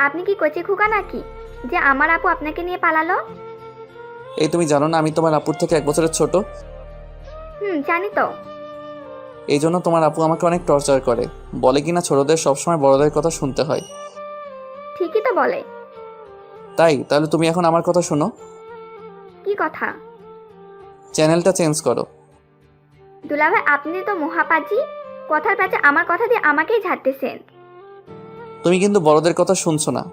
আপনি কি কচি খোকা নাকি যে আমার আপু আপনাকে নিয়ে পালালো? এই তুমি জানো না আমি তোমার আপুর থেকে 1 বছরের ছোট? জানি তো। এই জন্য তোমার আপু আমাকে অনেক টর্চার করে। বলে কিনা ছোটদের সবসময় বড়দের কথা শুনতে হয়। ঠিকই তো বলে। তাই তাহলে তুমি এখন আমার কথা শোনো। কি কথা? চ্যানেলটা চেঞ্জ করো। দুলাভাই, আপনি তো মহাপাজি। কথার প্যাচে আমার কথা দিয়ে আমাকেই ঝাড়তেছেন। তুমি কিন্তু বড়দের কথা শুনছো না।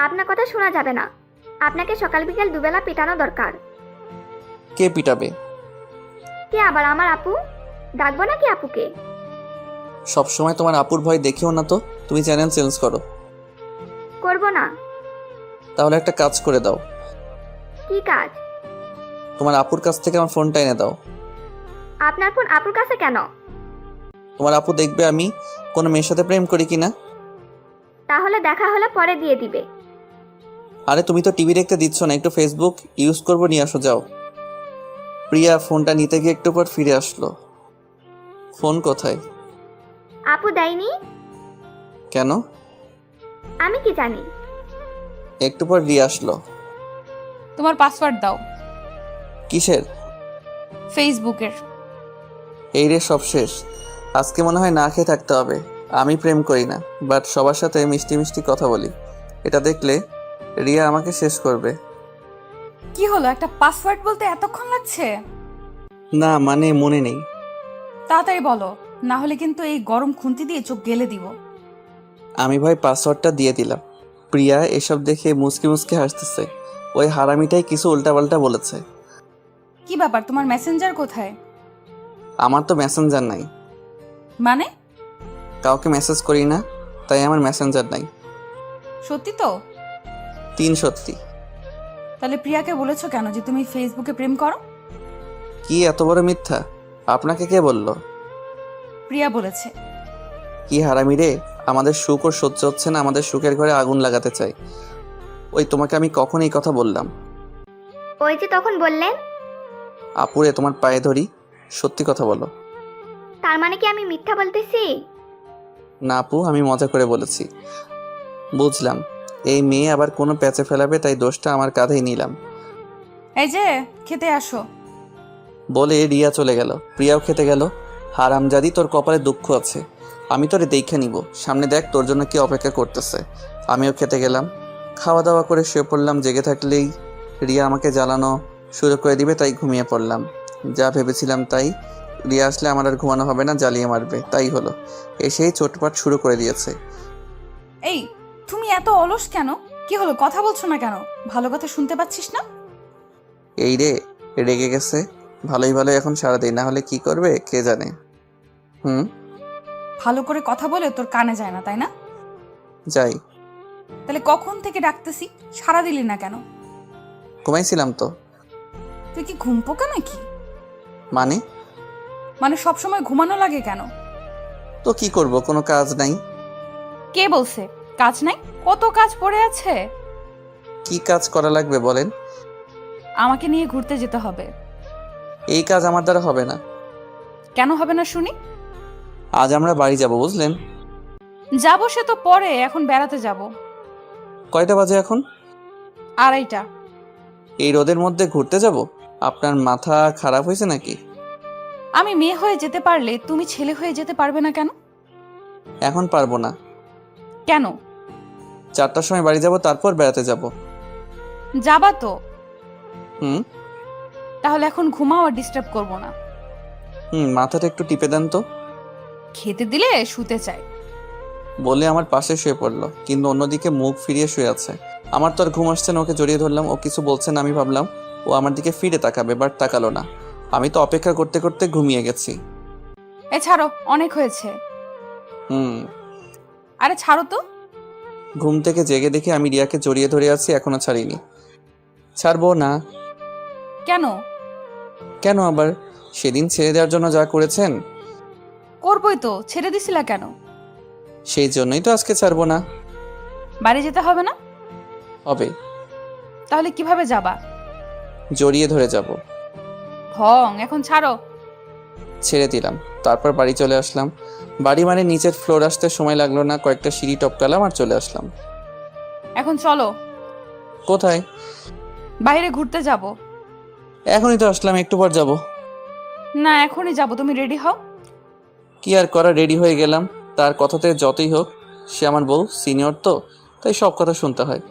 আপনার কথা শোনা যাবে না। আপনাকে সকাল বিকেল দুবেলা পিটানো দরকার। কে পিটাবে? কে আবার? আমার আপু। ডাকবো নাকি আপুকে? সবসময় তোমার আপুর ভয় দেখিও না তো। তুমি চ্যানেল চেঞ্জ করো। করব না। তাহলে একটা কাজ করে দাও। কি কাজ? তোমার আপুর কাছ থেকে আমার ফোনটা এনে দাও। আপনার ফোন আপুর কাছে কেন? তোমার আপু দেখবে আমি কোনো মেয়ের সাথে প্রেম করি কিনা। তাহলে দেখা হলে পরে দিয়ে দিবে। আরে তুমি তো টিভি দেখতে দিচ্ছ না, একটু ফেসবুক ইউজ করবো, নিয়ে আসো যাও। প্রিয়া ফোনটা নিতে গিয়ে একটু পর ফিরে আসলো। ফোন কোথায়? আপু দেয়নি। কেন? আমি কি জানি। একটু পর রিয়া আসলো। তোমার পাসওয়ার্ড দাও। কিসের? ফেসবুকের। এই রে, সব শেষ। আজকে মনে হয় না খেয়ে থাকতে হবে। আমি প্রেম করি না, বাট সবার সাথে মিষ্টি মিষ্টি কথা বলি। এটা দেখলে রিয়া আমাকে শেষ করবে। কি হলো, একটা পাসওয়ার্ড বলতে এতক্ষণ লাগছে? না মানে মনে নেই। তাড়াতাড়ি বলো, না হলে কিন্তু এই গরম খুন্তি দিয়ে চোখ গেলে দিব। আমি ভাই পাসওয়ার্ডটা দিয়ে দিলাম। প্রিয়া এসব দেখে মুচকি মুচকি হাসতেছে। ওই হারামিটাই কিছু উল্টাপাল্টা বলেছে। কি ব্যাপার, তোমার মেসেঞ্জার কোথায়? আমার তো মেসেঞ্জার নাই। মানে? কাউকে মেসেজ করি না, তাই আমার মেসেঞ্জার নাই। সত্যি তো? 3 সত্যি। তাহলে প্রিয়াকে বলেছো কেন যে তুমি ফেসবুকে প্রেম করো? কি এত বড় মিথ্যা? আপনাকে কে বললো? প্রিয়া বলেছে। কি হারামি রে, আমাদের সুখ ওর সহ্য হচ্ছে না, আমাদের সুখের ঘরে আগুন লাগাতে চাই। ওই তোমাকে আমি কখন এই কথা বললাম? ওই যে তখন বললেন। আপুরে তোমার পায়ে ধরি, সত্যি কথা বলো। তার মানে কি আমি মিথ্যা বলতেছি? না আপু, আমি মজা করে বলেছি। বুঝলাম এই মেয়ে আবার কোনো প্যাচে ফেলাবে, তাই দোষটা আমার কাঁধেই নিলাম। এই যে খেতে আসো। বলে রিয়া চলে গেল। প্রিয়াও খেতে গেল। হারামজাদি, তোর কপালে দুঃখ আছে। আমি তোরে দেখে নিব, সামনে দেখ তোর জন্য কি অপেক্ষা করতেছে। আমিও খেতে গেলাম। খাওয়া দাওয়া করে শুয়ে পড়লাম। জেগে থাকলেই রিয়া আমাকে জ্বালানো শুরু করে দিবে, তাই ঘুমিয়ে পড়লাম। যা ভেবেছিলাম তাই। রিয়া আসলে আমার আর ঘুমানো হবে না, জ্বালিয়ে মারবে। তাই হলো, এসেই চোটপাট শুরু করে দিয়েছে। এই তুমি এত অলস কেন? কি হলো, কথা বলছো না কেন? ভালো কথা শুনতে পাচ্ছিস না? এই রে, রেগে গেছে। ভালোই ভালোই এখন সারা দিই, না হলে কি করবে কে জানে। ভালো করে কথা বলে তোর কানে যায় না, তাই না? যাই। তাহলে কখন থেকে ডাকতেছি, সারা দিলি না কেন? ঘুমাইছিলাম তো। তুই কি ঘুম পোকা নাকি? মানে? মানে সব সময় ঘুমানো লাগে কেন? তো কি করব, কোনো কাজ নাই। কে বলছে কাজ নাই? কত কাজ পড়ে আছে। কি কাজ করা লাগবে বলেন? আমাকে নিয়ে ঘুরতে যেতে হবে। এই কাজ আমার দ্বারা হবে না। কেন হবে না শুনি? আজ আমরা বাড়ি যাব, বুঝলেন? যাবো সে তো পরে, এখন বেড়াতে যাব। কয়টা বাজে এখন? 2:30। এই রোদের মধ্যে ঘুরতে যাব? আপনার মাথা খারাপ হয়েছে নাকি? আমি মেয়ে হয়ে যেতে পারলে তুমি ছেলে হয়ে যেতে পারবে না কেন? এখন পারবো না। কেন? 4টার সময় বাড়ি যাব, তারপর বেড়াতে যাব। যাবা তো? হুম তাহলে এখন ঘুমাও, আর ডিস্টার্ব করবো না। মাথাটা একটু টিপে দেন তো। খেতে দিলে শুতে চাই। বলে আমার পাশে শুয়ে পড়লো, কিন্তু অন্যদিকে মুখ ফিরিয়ে শুয়ে আছে। আমার তো আর ঘুম আসছে না, ওকে জড়িয়ে ধরলাম। ও কিছু বলছে না, আমি ভাবলাম ও আমার দিকে ফিরে তাকাবে, বাট তাকালো না। আমি তো অপেক্ষা করতে করতে ঘুমিয়ে গেছি। এ ছাড়ো, অনেক হয়েছে। আরে ছাড়ো তো। ঘুম থেকে জেগে দেখে আমি রিয়াকে জড়িয়ে ধরে আছি, এখনো ছাড়িনি। ছাড়বো না। কেন? কেন আবার? সেদিন ছেড়ে দেওয়ার জন্য যা করেছেন। করবোই তো, ছেড়ে দিছিলা কেন? সেই জন্যই তো আজকে ছাড়বো না। বাড়ি যেতে হবে না? হবে। তাহলে কিভাবে যাবা? জড়িয়ে ধরে যাব। ঢং, এখন ছাড়ো। ছেড়ে দিলাম, তারপর বাড়ি চলে আসলাম। বাড়ি মানে নিচের ফ্লোর আসতে সময় লাগলো না, কয়েকটা সিঁড়ি টপকালাম আর চলে আসলাম। এখন চলো। কোথায়? বাইরে ঘুরতে যাব। এখনই তো আসলাম, একটু পর যাব। না, এখনই যাব, তুমি রেডি হও। কি আর করা, রেডি হয়ে গেলাম। তার কথাতে যতই হোক, সে আমার বউ, সিনিয়র তো, তাই সব কথা শুনতে হয়।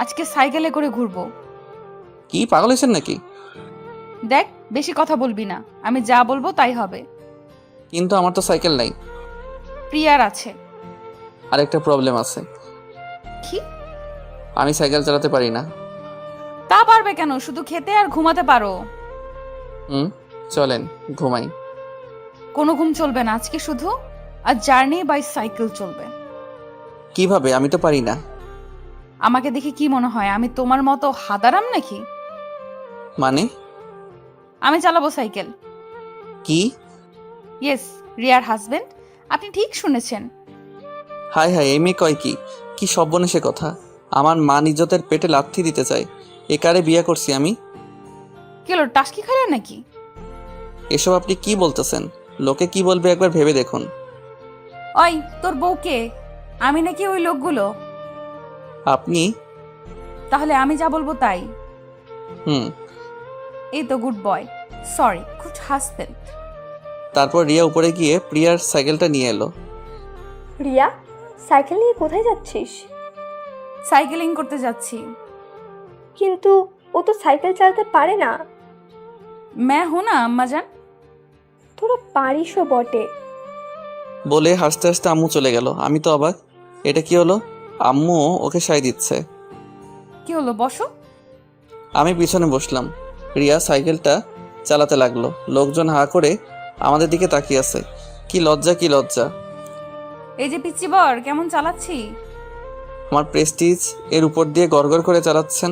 আজকে সাইকেলে করে ঘুরবো। কি পাগল হয়েছেন নাকি? দেখ, বেশি কথা বলবি না, আমি যা বলবো তাই হবে। কিন্তু আমার তো সাইকেল নাই। প্রিয়ার আছে। আরেকটা প্রবলেম আছে। কি? আমি সাইকেল চালাতে পারি না। তা পারবে কেন? শুধু খেতে আর ঘুমাতে পারো। চলেন ঘুমাই। কোনো ঘুম চলবে না আজকে, শুধু আর জার্নি বাই সাইকেল চলবে। কিভাবে? আমি তো পারি না। আমাকে দেখে কি মনে হয় আমি তোমার মতো হাদারাম নাকি? মানে? আমি চালাবো সাইকেল। কি? ইয়েস, রিয়ার হাজবেন্ড। আপনি ঠিক শুনেছেন। হাই হাই, এই মেয়ে কয় কি? কি সর্বনেশে কথা! আমার মান ইজ্জতের পেটে লাথি দিতে চাই। এ কারে বিয়ে করছি আমি? কি হলো, টাস্কি খাইলে নাকি? এসব আপনি কি বলতেছেন? লোকে কি বলবে একবার ভেবে দেখুন। ওই, তোর বউকে? আমি নাকি ওই লোকগুলো? আপনি? তাহলে আমি যা বলবো তাই। হুম। এই তো good boy, sorry good husband. তারপর রিয়া উপরে গিয়ে প্রিয়ার সাইকেলটা নিয়ে এলো। রিয়া, সাইকেল নিয়ে কোথায় যাচ্ছিস? সাইকেলিং করতে যাচ্ছি। কিন্তু ও তো সাইকেল চালাতে পারে না। मैं हूं ना अम्मा जान। তোরা পারিসও বটে। বলে হাসতে হাসতে আম্মু চলে গেল। আমি তো অবাক, এটা কি হলো? আম্মু ওকে সাই দিচ্ছে। কি হলো, বসো। আমি পিছনে বসলাম। রিয়া সাইকেলটা চালাতে লাগলো। লোকজন হা করে আমাদের দিকে তাকিয়ে আছে। কি লজ্জা, কি লজ্জা! এই যে পিচ্চি বর, কেমন চালাচ্ছি? আমার প্রেস্টিজ এর উপর দিয়ে গড়গড় করে চালাচ্ছেন।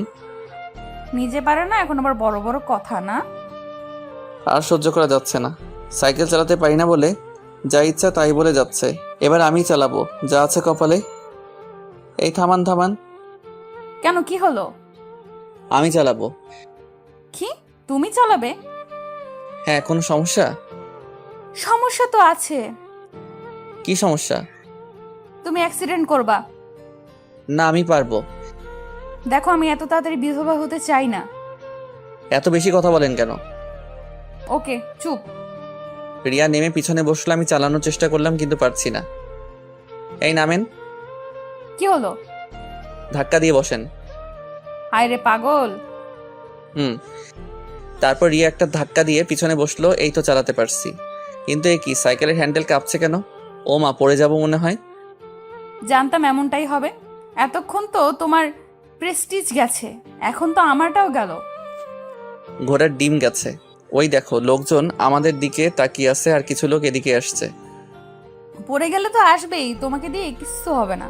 নিজে পারে না, এখন আবার বড় বড় কথা না। আর সহ্য করা যাচ্ছে না। সাইকেল চালাতে পারি না বলে যা ইচ্ছা তাই বলে যাচ্ছে। এবার আমি চালাবো যা আছে কপালে। এই থামান থামান। কেন, কি হলো? আমি চালাবো। কি, তুমি চালাবে? হ্যাঁ, কোনো সমস্যা? সমস্যা তো আছে। কি সমস্যা? তুমি অ্যাক্সিডেন্ট করবা। না, আমি পারবো। দেখো, আমি এত তাড়াতাড়ি বিধবা হতে চাই না। এত বেশি কথা বলেন কেন? ওকে, চুপ। রিয়া নেমে পিছনে বসলো। আমি চালানোর চেষ্টা করলাম, কিন্তু পারছি না। এই নামেন। কি হলো? ধাক্কা দিয়ে বসেন। হায় রে পাগল। তারপর রিয়া একটা ধাক্কা দিয়ে পিছনে বসলো। এই তো চালাতে পারছি। কিন্তু এ কি, সাইকেলের হ্যান্ডেল কাঁপছে কেন? ও মা, পড়ে যাব মনে হয়। জানতাম এমনটাই হবে। এতক্ষণ তো তোমার প্রেস্টিজ গেছে, এখন তো আমারটাও গেল। ঘোড়ার ডিম গেছে। ওই দেখো, লোকজন আমাদের দিকে তাকিয়ে আছে, আর কিছু লোক এদিকে আসছে। পড়ে গেলে তো আসবেই, তোমাকে দিয়ে কিচ্ছু হবে না।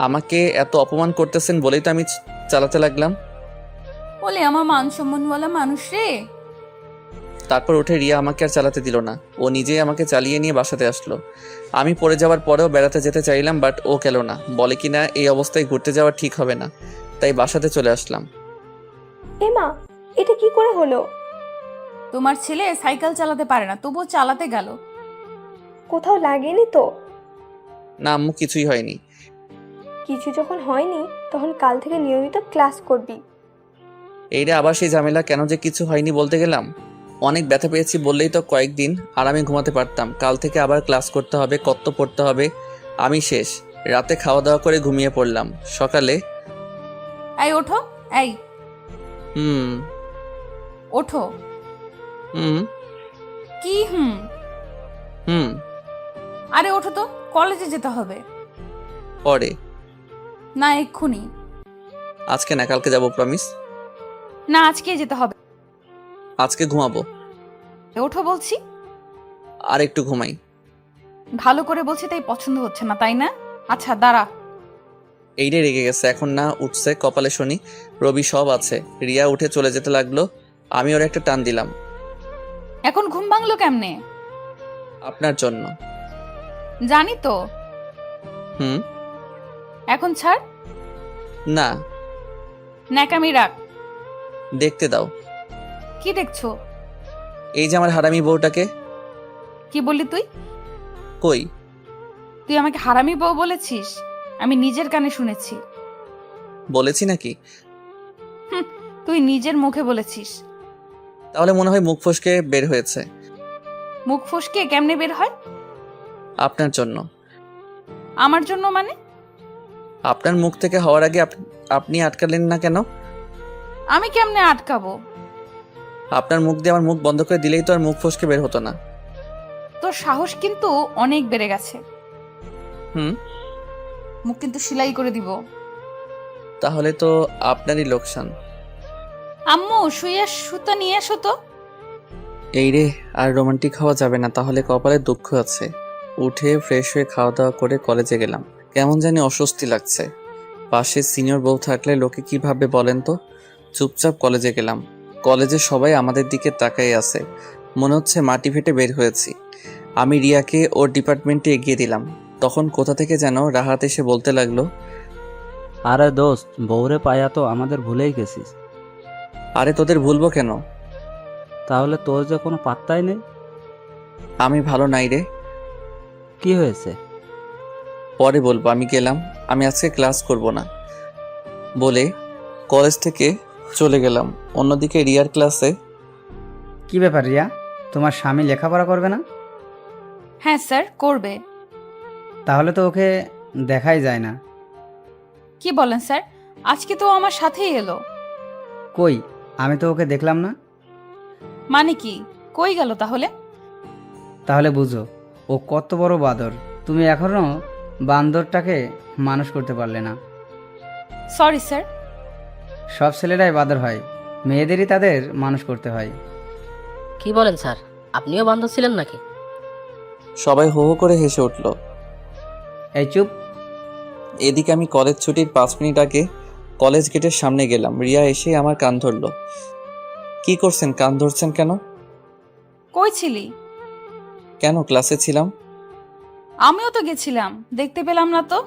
আমাকে এত অপমান করতেছেন বলেই তো আমি চালাতে লাগলাম। বলে আমার মান সম্মান বলা মানুষ রে। তারপর উঠে রিয়া আমাকে আর চালাতে দিল না, ও নিজেই আমাকে চালিয়ে নিয়ে বাসাতে আসলো। আমি পড়ে যাওয়ার পরেও বেড়াতে যেতে চাইলাম, বাট ও গেল না, বলে কি না এই অবস্থায় ঘুরতে যাওয়া ঠিক হবে না, তাই বাসাতে চলে আসলাম। এমা, এটা কি করে হলো? তোমার ছেলে সাইকেল চালাতে পারে না, তবুও চালাতে গেল। কোথাও লাগেনি তো? না আম্মু, কিছুই হয়নি। কিছু যখন হয়নি তখন কাল থেকে নিয়মিত ক্লাস করবি। এইটা আবার সেই ঝামেলা, কেন যে কিছু হয়নি বলতে গেলাম। অনেক ব্যথা পেয়েছি বললেই তো কয়েকদিন আরামে ঘুমাতে পারতাম, কাল থেকে আবার ক্লাস করতে হবে, কত পড়তে হবে। আমি শেষ, রাতে খাওয়া দাওয়া করে ঘুমিয়ে পড়লাম। সকালে এই ওঠো, এই হুম ওঠো। হুম কি হুম? হুম আরে ওঠো তো, কলেজে যেতে হবে। পরে না এক্ষুনি আজকে না, কালকে যাবো, প্রমিস। না, আজকে যেতে হবে। আজকে ঘুমাবো, ওঠো বলছি। আর একটু ঘুমাই। ভালো করে বলছি তাই পছন্দ হচ্ছে না, তাই না? আচ্ছা দাঁড়া। এইটাই রেগে গেছে, এখন না উঠছে কপালে শনি, রবি সব আছে। রিয়া উঠে চলে যেতে লাগলো, আমি ওর একটা টান দিলাম। এখন ঘুম ভাঙলো কেমনে? আপনার জন্য। জানি তো। হুম এখন ছাড়। না, ন্যাকামি রাখ। দেখতে দাও। কি দেখছো? এই যে আমার হারামি বউটাকে। কি বললি তুই? কই? তুই আমাকে হারামি বউ বলেছিস? আমি নিজের কানে শুনেছি। বলেছি নাকি? তুই নিজের মুখে বলেছিস। তাহলে মনে হয় মুখ ফসকে বের হয়েছে। মুখ ফসকে কেমনে বের হয়? আপনার জন্য। আমার জন্য মানে? আপনার মুখ থেকে হওয়ার আগে আপনি আটকালেন না কেন? আমি কেমনে আটকাবো? আপনার মুখ দিয়ে আমার মুখ বন্ধ করে দিলেই তো আর মুখ ফসকে বের হতো না। তোর সাহস কিন্তু অনেক বেড়ে গেছে। হুম মুখ কিন্তু সেলাই করে দিব। তাহলে তো আপনারই লোকসান। আম্মু শুয়ে সুতা নিয়ে এসো তো। এই রে, আর রোমান্টিক হওয়া যাবে না, তাহলে কপালে দুঃখ আছে। উঠে ফ্রেশ হয়ে খাওয়া দাওয়া করে কলেজে গেলাম। কেমন জানি অস্বস্তি লাগছে। পাশে সিনিয়র বউ থাকলে লোকে কি ভাববে বলেন তো। চুপচাপ কলেজে গেলাম। কলেজে সবাই আমাদের দিকে তাকাই আছে, মনে হচ্ছে মাটি ফেটে বের হয়েছি। আমি রিয়াকে ওর ডিপার্টমেন্টে এগিয়ে দিলাম, তখন কোথা থেকে যেন রাহাত এসে বলতে লাগলো, আরে দোস্ত, বউরে পায়া তো আমাদের ভুলেই গেছিস। আরে তোদের ভুলবো কেন? তাহলে তোর যে কোনো পাত্তাই নেই। আমি ভালো নাই রে। কি হয়েছে? পরে বলবো, আমি গেলাম, আমি আজকে ক্লাস করব না বলে কলেজ থেকে চলে গেলাম। অন্যদিকে রিয়ার ক্লাসে। কি ব্যাপার রিয়া, তোমার স্বামী লেখাপড়া করবে না? হ্যাঁ স্যার, করবে। তাহলে তো ওকে দেখাই যায় না। কি বলেন স্যার? আজকে তো আমার সাথেই এলো। কই, আমি তো ওকে দেখলাম না। মানে কি, কই গেল তাহলে? তাহলে বুঝো ও কত বড় বাঁদর, তুমি এখনো বান্দরটাকে মানুষ করতে পারলে না। Sorry sir. সব ছেলেরাই বাঁদর হয়, মেয়েদেরই তাদের মানুষ করতে হয়। কি বলেন স্যার, আপনিও বান্ধব ছিলেন নাকি? সবাই হো হো করে হেসে উঠল। এই চুপ। এদিকে আমি কলেজ ছুটির 5 মিনিট আগে কলেজ গেটের সামনে গেলাম। রিয়া এসে আমার কান ধরলো। কি করছেন, কান ধরছেন কেন? কই ছিলি? কেন, ক্লাসে ছিলাম। আমিও তো গেছিলাম, দেখতে পেলাম না তো।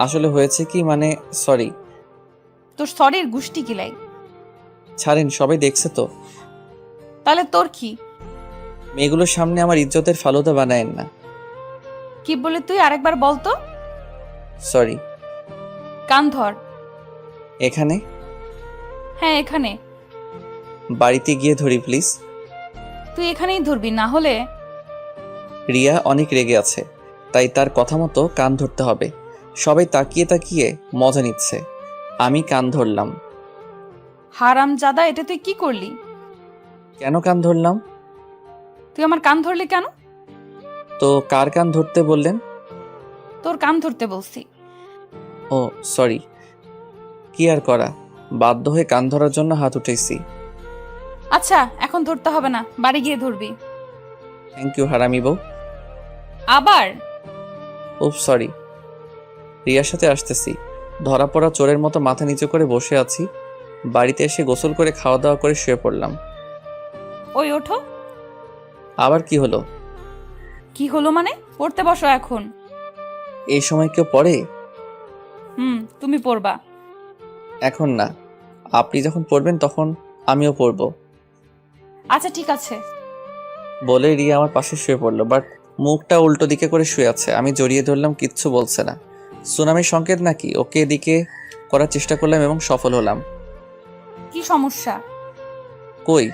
আসলে হয়েছে কি, মানে সরি। তোর সরির গুষ্টি কিলাই। ছাড়েন, সবাই দেখছে তো। তাহলে তোর কি? মেয়েগুলোর সামনে আমার ইজ্জতের ফালুদা বানায়েন না। কি বলে তুই? আরেকবার বল তো। সরি। কান ধর। এখানে? হ্যাঁ এখানে। বাড়িতে গিয়ে ধরি প্লিজ। তুই এখানেই ধরবি, না হলে। রিয়া অনেক রেগে আছে, তাই তার কথা মতো কান ধরতে হবে। সবাই তাকিয়ে তাকিয়ে মজা নিচ্ছে। আমি কান ধরলাম। হারাম জাদা, এটা তুই কি করলি? কেন কান ধরলাম? তুই আমার কান ধরলি কেন? তো কার কান ধরতে বললেন? তোর কান ধরতে বলছি। ও সরি। কি আর করা, বাধ্য হয়ে কান ধরার জন্য হাত উঠেছি। আচ্ছা এখন ধরতে হবে না, বাড়ি গিয়ে ধরবি। থ্যাংক ইউ হারামি বউ। আবার? ও সরি। রিয়ার সাথে আসতেছি। ধরা পড়া চোরের মতো মাথা নিচু করে বসে আছি। বাড়িতে এসে গোসল করে খাওয়া দাওয়া করে শুয়ে পড়লাম। ওই ওঠো। আবার কি হলো? কি হলো মানে? পড়তে বসো এখন। এই সময় কেউ পড়ে? তুমি পড়বা। এখন না, আপনি যখন পড়বেন তখন আমিও পড়বো। আচ্ছা ঠিক আছে। বলে রিয়া আমার পাশে শুয়ে পড়লো, বাট মুখটা উল্টো দিকে করে শুয়ে আছে। আমি জড়িয়ে ধরলাম, কিচ্ছু বলছে না। সুনামির সংকেত নাকি? ওকে এদিকে করার চেষ্টা করলাম এবং সফল হলাম। কি সমস্যা? কই?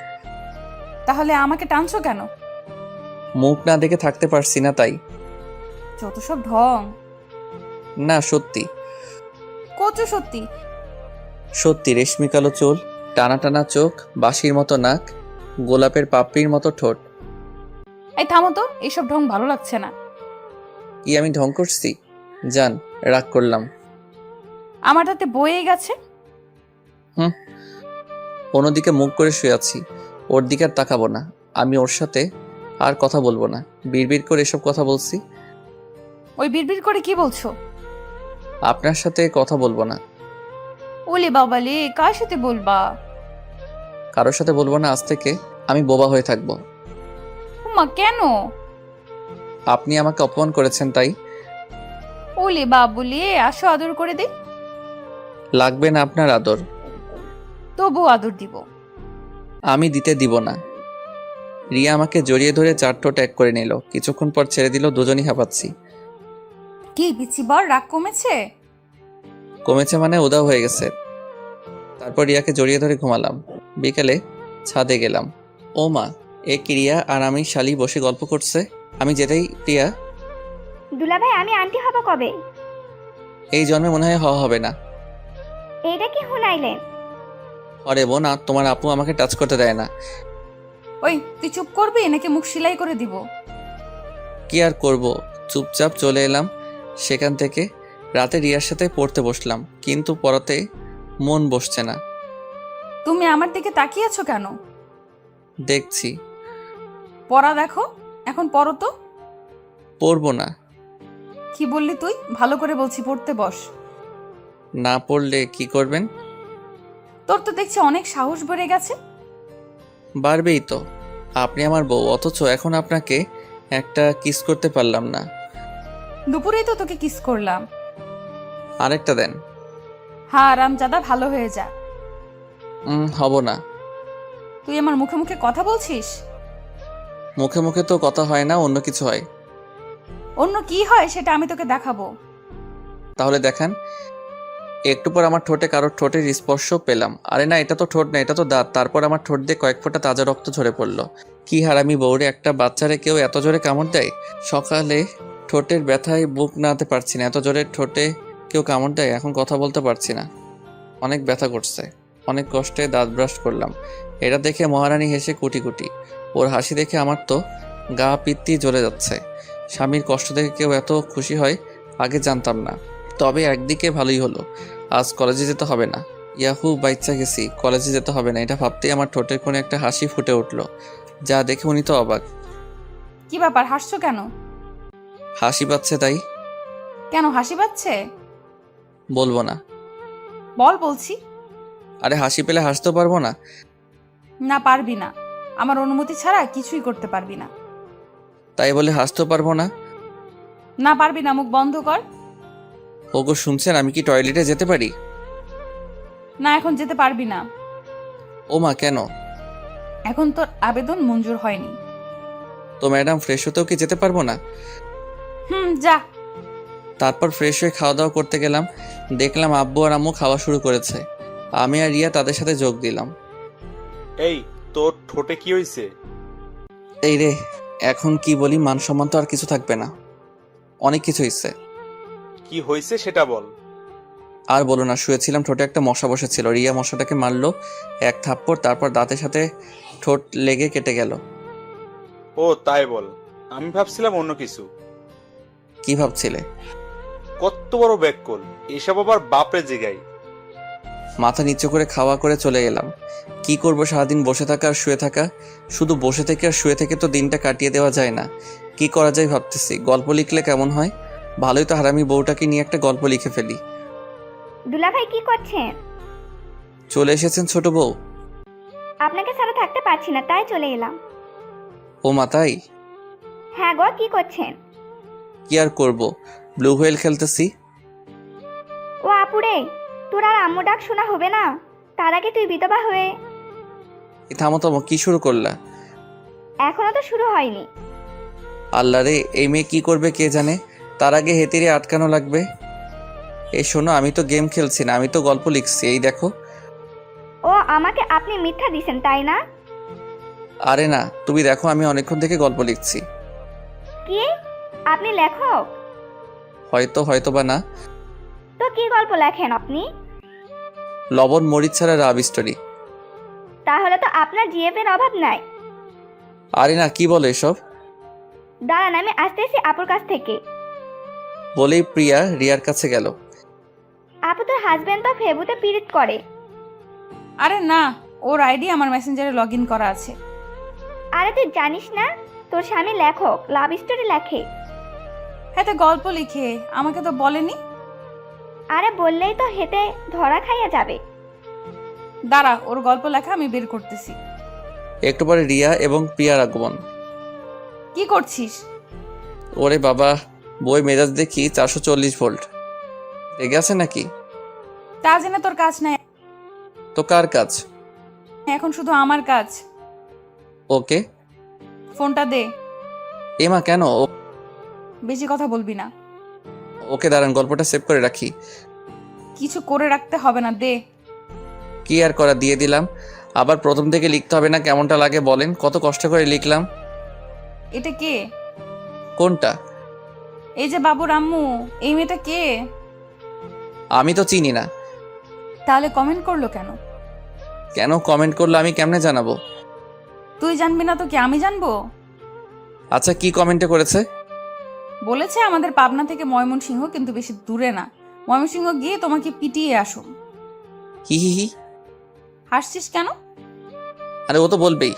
তাহলে আমাকে টানছো কেন? মুখ না দেখে থাকতে পারছি না তাই। যত সব ঢং। না সত্যি কচু সত্যি। সত্যি, রেশমি কালো চুল, টানা টানা চোখ, বাঁশির মতো নাক, গোলাপের পাপড়ির মতো ঠোঁট। এই থামো তো, এইসব ঢং ভালো লাগছে না। কি আমি ঢং করছি? জান, রাগ করলাম। আমার হাতে বয়ে গেছে। অন্যদিকে মুখ করে শুয়ে আছি, ওর দিকে আর তাকাবো না। আমি ওর সাথে আর কথা বলবো না। বিড়বিড় করে এসব কথা বলছি। ওই বিড়বিড় করে কি বলছো? আপনার সাথে কথা বলবো না। ওলে বাবালে, কার সাথে বলবা? কারোর সাথে বলবো না আজ থেকে। আমি বোবা হয়ে থাকবো। মা কেন? আপনি আমাকে অপমান করেছেন তাই। ওলে বাবুলে, আসো আদর করে দে। লাগবে না আপনার আদর। তবু আদর দিব। আমি দিতে দিব না। রিয়া আমাকে জড়িয়ে ধরে 4 ঠোঁট এক করে নিল। কিছুক্ষণ পর ছেড়ে দিল, দুজনই হাঁপাচ্ছি। কি বিচিবার, রাগ কমেছে? কমেছে মানে উদাও হয়ে গেছে। তারপর রিয়াকে জড়িয়ে ধরে ঘুমালাম। বিকেলে ছাদে গেলাম। ও মা, এ কি রিয়া আর আমি শালি বসে গল্প করছে। আমি যেতেই রিয়া, দুলাভাই আমি আন্টি হব কবে? এই জন্মে মনে হয় হওয়া হবে না। এইটা কি হুনাইলেন? অরে বোন, আর তোমার আপু আমাকে টাচ করতে দেয় না। ওই তুই চুপ করবি নাকি মুখ সেলাই করে দিব? কি আর করব, চুপচাপ চলে এলাম সেখান থেকে। রাতে রিয়ার সাথে পড়তে বসলাম, কিন্তু পড়াতে মন বসছে না। তুমি আমার দিকে তাকিয়ে আছো কেন? দেখছি। পড়া দেখো, এখন পড়ো তো। পড়বো না। কি বললি তুই? ভালো করে বলছি, পড়তে বস। না পড়লে কি করবেন? তোর তো দেখছি অনেক সাহস বেড়ে গেছে। বাড়বেই তো, আপনি আমার বউ, অথচ এখন আপনাকে একটা কিস করতে পারলাম না। দুপুরেই তো তোকে কিস করলাম। আরেকটা দেন। হ্যাঁ রামজাদা, ভালো হয়ে যা। হব না। তুই আমার মুখে মুখে কথা বলছিস? মুখে মুখে তো কথা হয় না, অন্য কিছু হয়। অন্য কি হয় সেটা আমি তোকে দেখাবো। তাহলে দেখান। একটু পর আমার ঠোঁটে কারোর ঠোঁটের স্পর্শ পেলাম। আরে না, এটা তো ঠোঁট না, এটা তো দাঁত। তারপর আমার ঠোঁট দিয়ে কয়েক ফোঁটা তাজা রক্ত ঝরে পড়লো। কি হারামি বউরে, একটা বাচ্চারে কেউ এত জোরে কামড় দেয়? সকালে ঠোঁটের ব্যথায় বুক নাড়তে পারছি না, এত জোরে ঠোঁটে কেউ কামড় দেয়? এখন কথা বলতে পারছি না, অনেক ব্যথা করছে। অনেক কষ্টে দাঁত ব্রাশ করলাম। এটা দেখে মহারানী হেসে কুটি কুটি। ওর হাসি দেখে আমার তো গা পিত্তি জ্বলে যাচ্ছে। স্বামীর কষ্ট দেখে কেউ এত খুশি হয় আগে জানতাম না। তবে একদিকে ভালোই হলো, আজ কলেজে যেতে হবে না। ইয়াহু, বাইচ্চা গেছি, কলেজে যেতে হবে না। এটা ভাবতেই আমার ঠোঁটের কোণে একটা হাসি ফুটে উঠলো, যা দেখে উনি তো অবাক। কি ব্যাপার, হাসছো কেন? হাসি পাচ্ছে তাই। কেন হাসি পাচ্ছে? বলবো না। বল বলছি। আরে হাসি পেলে হাসতেও পারবো না? না পারবি না, আমার অনুমতি ছাড়া কিছুই করতে পারবি না। তাই বলে হাসতেও পারবো না? না পারবি না, মুখ বন্ধ কর। ওগো শুনছেন, আমি কি টয়লেটে যেতে পারি? না এখন যেতে পারবি না। ও মা, কেন? এখন তোর আবেদন মঞ্জুর হয়নি। তো ম্যাডাম, ফ্রেশ হতেও কি যেতে পারবো না? যা। তারপর ফ্রেশ হয়ে খাওয়া দাওয়া করতে গেলাম। দেখলাম আব্বু আর আম্মু খাওয়া শুরু করেছে। আমি আর রিয়া তাদের সাথে যোগ দিলাম। এই তোর ঠোঁটে কি হয়েছে? এই রে, এখন কি বলি, মান সম্মান তো আর কিছু থাকবে না। অনেক কিছু হয়েছে। কি হয়েছে সেটা বল। আর বলো না, শুয়েছিলাম, ঠোঁটে একটা মশা বসেছিল। রিয়া মশাটাকে মারলো এক থাপ্পড়, তারপর দাঁতের সাথে ঠোঁট লেগে কেটে গেল। ও তাই বল, আমি ভাবছিলাম অন্য কিছু। কি ভাবছিলে? কত বড় ব্যাককল, এসব আবার বাপরে জিগাই। মাথা নিচু করে খাওয়া করে চলে গেলাম। কি করব, সারাদিন বসে থাকা আর শুয়ে থাকা। শুধু বসে থেকে আর শুয়ে থেকে তো দিনটা কাটিয়ে দেওয়া যায় না। কি করা যায় ভাবতেছি, গল্প লিখলে কেমন হয়? ভালোই তো, হারামি বউটাকে নিয়ে একটা গল্প লিখে ফেলি। দুলাভাই কি করছেন? চলে এসেছেন ছোট বউ? আপনাকে ছাড়া থাকতে পারছি না, তাই চলে এলাম। ও মা তাই? হ্যাঁ গো, কি করছেন? কি আর করব, ব্লু হুয়েল খেলতেছি। ও আপুরে, তোর আর আম্মু ডাক শোনা হবে না? তার আগে তুই বিধবা হয়ে। থামো থামো, কি শুরু করলা? এখনো তো শুরু হয়নি। আল্লাহ রে, এই মেয়ে কি করবে কে জানে। তার আগে হেতিরে আটকানো লাগবে। এই শোনো, আমি তো গেম খেলছি না, আমি তো গল্প লিখছি, এই দেখো। ও আমাকে আপনি মিথ্যা দিছেন তাই না? আরে না, তুমি দেখো, আমি অনেকক্ষণ থেকে গল্প লিখছি। কি, আপনি লেখক? হয়তো বা না। তো কি গল্প লেখেন আপনি? লবণ মরিচ ছাড়া রাব স্টোরি। তাহলে তো আপনার জিএফ এর অভাব নাই। আরে না, কি বলো এসব? দাঁড়ান, আমি আসতেছি আপুর কাছ থেকে। বলেই প্রিয়া রিয়ার কাছে গেল। আপু, তোর হাজবেন্ড তো ফেবুতে পীড়িত করে। আরে না, ওর আইডি আমার মেসেঞ্জারে লগ ইন করা আছে। আরে তুই জানিস না, তোর স্বামী লেখক, লাভ স্টোরি লেখে। হ্যাঁ, তো গল্প লিখে, আমাকে তো বলেনি। আরে বললেই তো হেতে ধরা খাইয়া যাবে। দাঁড়া, ওর গল্প লেখা আমি বের করতেছি। একটু পরে রিয়া এবং প্রিয়ার আগমন। কি করছিস? ওরে বাবা, বই মেজাজ দেখি 440 ভোল্ট। রেগে আছে নাকি? তা জেনে তোর কাজ নাই, তো কার কাজ? এখন শুধু আমার কাজ। ওকে। ফোনটা দে। এমা কেন? বেশি কথা বলবি না। ওকে দাঁড়ান, গল্পটা সেভ করে রাখি। কিছু করে রাখতে হবে না, দে। কি আর করা, দিয়ে দিলাম। আবার প্রথম থেকে লিখতে হবে না? কেমনটা লাগে বলেন, কত কষ্ট করে লিখলাম। এটা কে? কোনটা? এই যে বাবুর আম্মু, এই মেয়েটা কে? আমি তো চিনি না। তাহলে কমেন্ট করলো কেন? কেন কমেন্ট করলো আমি কেমনে জানাবো? তুই জানবি না তো কি আমি জানবো? আচ্ছা, কি কমেন্টে করেছে? বলেছে আমাদের পাবনা থেকে ময়মনসিংহ, কিন্তু বেশি দূরে না। ময়মনসিংহ গিয়ে তোমাকে পিটিয়ে আসুন। হি হি হি। হাসছিস কেন? আরে ও তো বলবেই।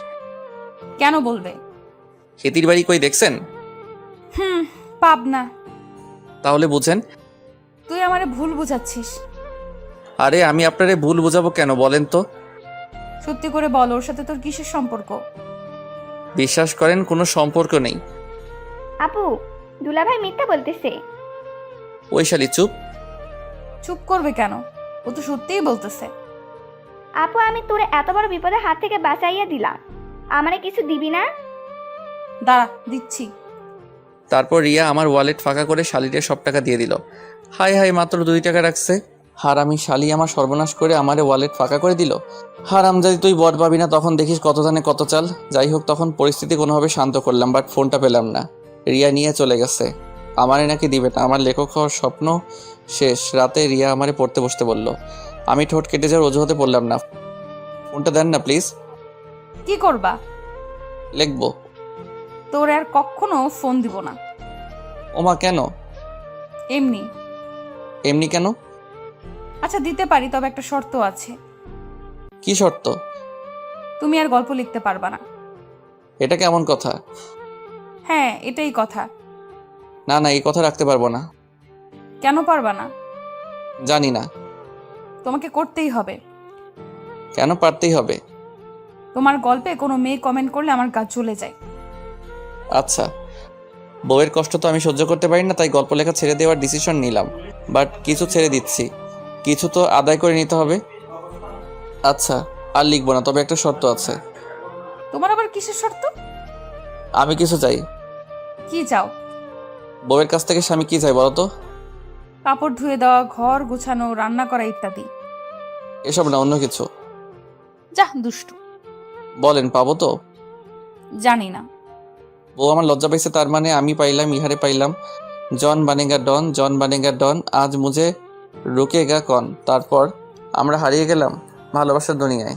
কেন বলবে? হেতির বাড়ি কই দেখছেন? পাবনা। তাহলে বুঝেন। তুই আমারে ভুল বুঝাচ্ছিস। আরে আমি আপনারে ভুল বুঝাবো কেন বলেন তো? সত্যি করে বল, ওর সাথে তোর কিসের সম্পর্ক? বিশ্বাস করেন, কোনো সম্পর্ক নেই। আপু, দুলাভাই মিথ্যা বলতেছে। ওই শালি চুপ। চুপ করবে কেন? ও তো সত্যিই বলতেছে। আপু, আমি তোরে এত বড় বিপদের হাত থেকে বাঁচাইয়া দিলাম, আমারে কিছু দিবি না? দাঁড়া, দিচ্ছি। তারপর রিয়া আমার ওয়ালেট ফাঁকা করে শালিরে সব টাকা দিয়ে দিল। হাই হাই, মাত্র 2 টাকা রাখছে। হারামি শালি আমার সর্বনাশ করে আমারে ওয়ালেট ফাঁকা করে দিল। হারামজাদি, তুই বট পাবি না, তখন দেখিস কত ধানে কত চাল। যাই হোক, তখন পরিস্থিতি কোনোভাবে শান্ত করলাম, বাট ফোনটা পেলাম না। রিয়া নিয়ে চলে গেছে। আমারে নাকি দিবে না। আমার লেখক হওয়ার স্বপ্ন শেষ। রাতে রিয়া আমারে পড়তে বসতে বলল। আমি ঠোঁট কেটে যাওয়ার অজুহাতে পড়লাম না। ফোনটা দেন না প্লিজ। কি করবা? লিখবো। তোর আর কখনো ফোন দিব না। ওমা কেন? এমনি। এমনি কেন? আচ্ছা, দিতে পারি, তবে একটা শর্ত আছে। কি শর্ত? তুমি আর গল্প লিখতে পারবা না। এটা কেমন কথা? হ্যাঁ, এটাই কথা। না না, এই কথা রাখতে পারবো না। কেন পারবা না? জানি না। তোমাকে করতেই হবে। কেন পারতেই হবে? তোমার গল্পে কোনো মেয়ে কমেন্ট করলে আমার গা জ্বলে যায়। আচ্ছা, বউয়ের কষ্ট তো আমি সহ্য করতে পারি না, তাই গল্প লেখা ছেড়ে দেওয়ার ডিসিশন নিলাম। বাট কিছু ছেড়ে দিচ্ছি, কিছু তো আদায় করে নিতে হবে। আচ্ছা, আর লিখবো না, তবে একটা শর্ত আছে। তোমার আবার কিসের শর্ত? আমি কিছু চাই। কি চাও? বউয়ের কাছ থেকে স্বামী কি চাই বলো তো? কাপড় ধুয়ে দেওয়া, ঘর গোছানো, রান্না করা ইত্যাদি। এসব না, অন্য কিছু। যা দুষ্টু। বলেন, পাবো তো? জানি না। বউ আমার লজ্জা পাইছে, তার মানে আমি পাইলাম, ইহারে পাইলাম। জন বানেগা ডন, জন বানেগা ডন, আজ মুঝে রুকেগা কন। তারপর আমরা হারিয়ে গেলাম ভালোবাসার দুনিয়ায়।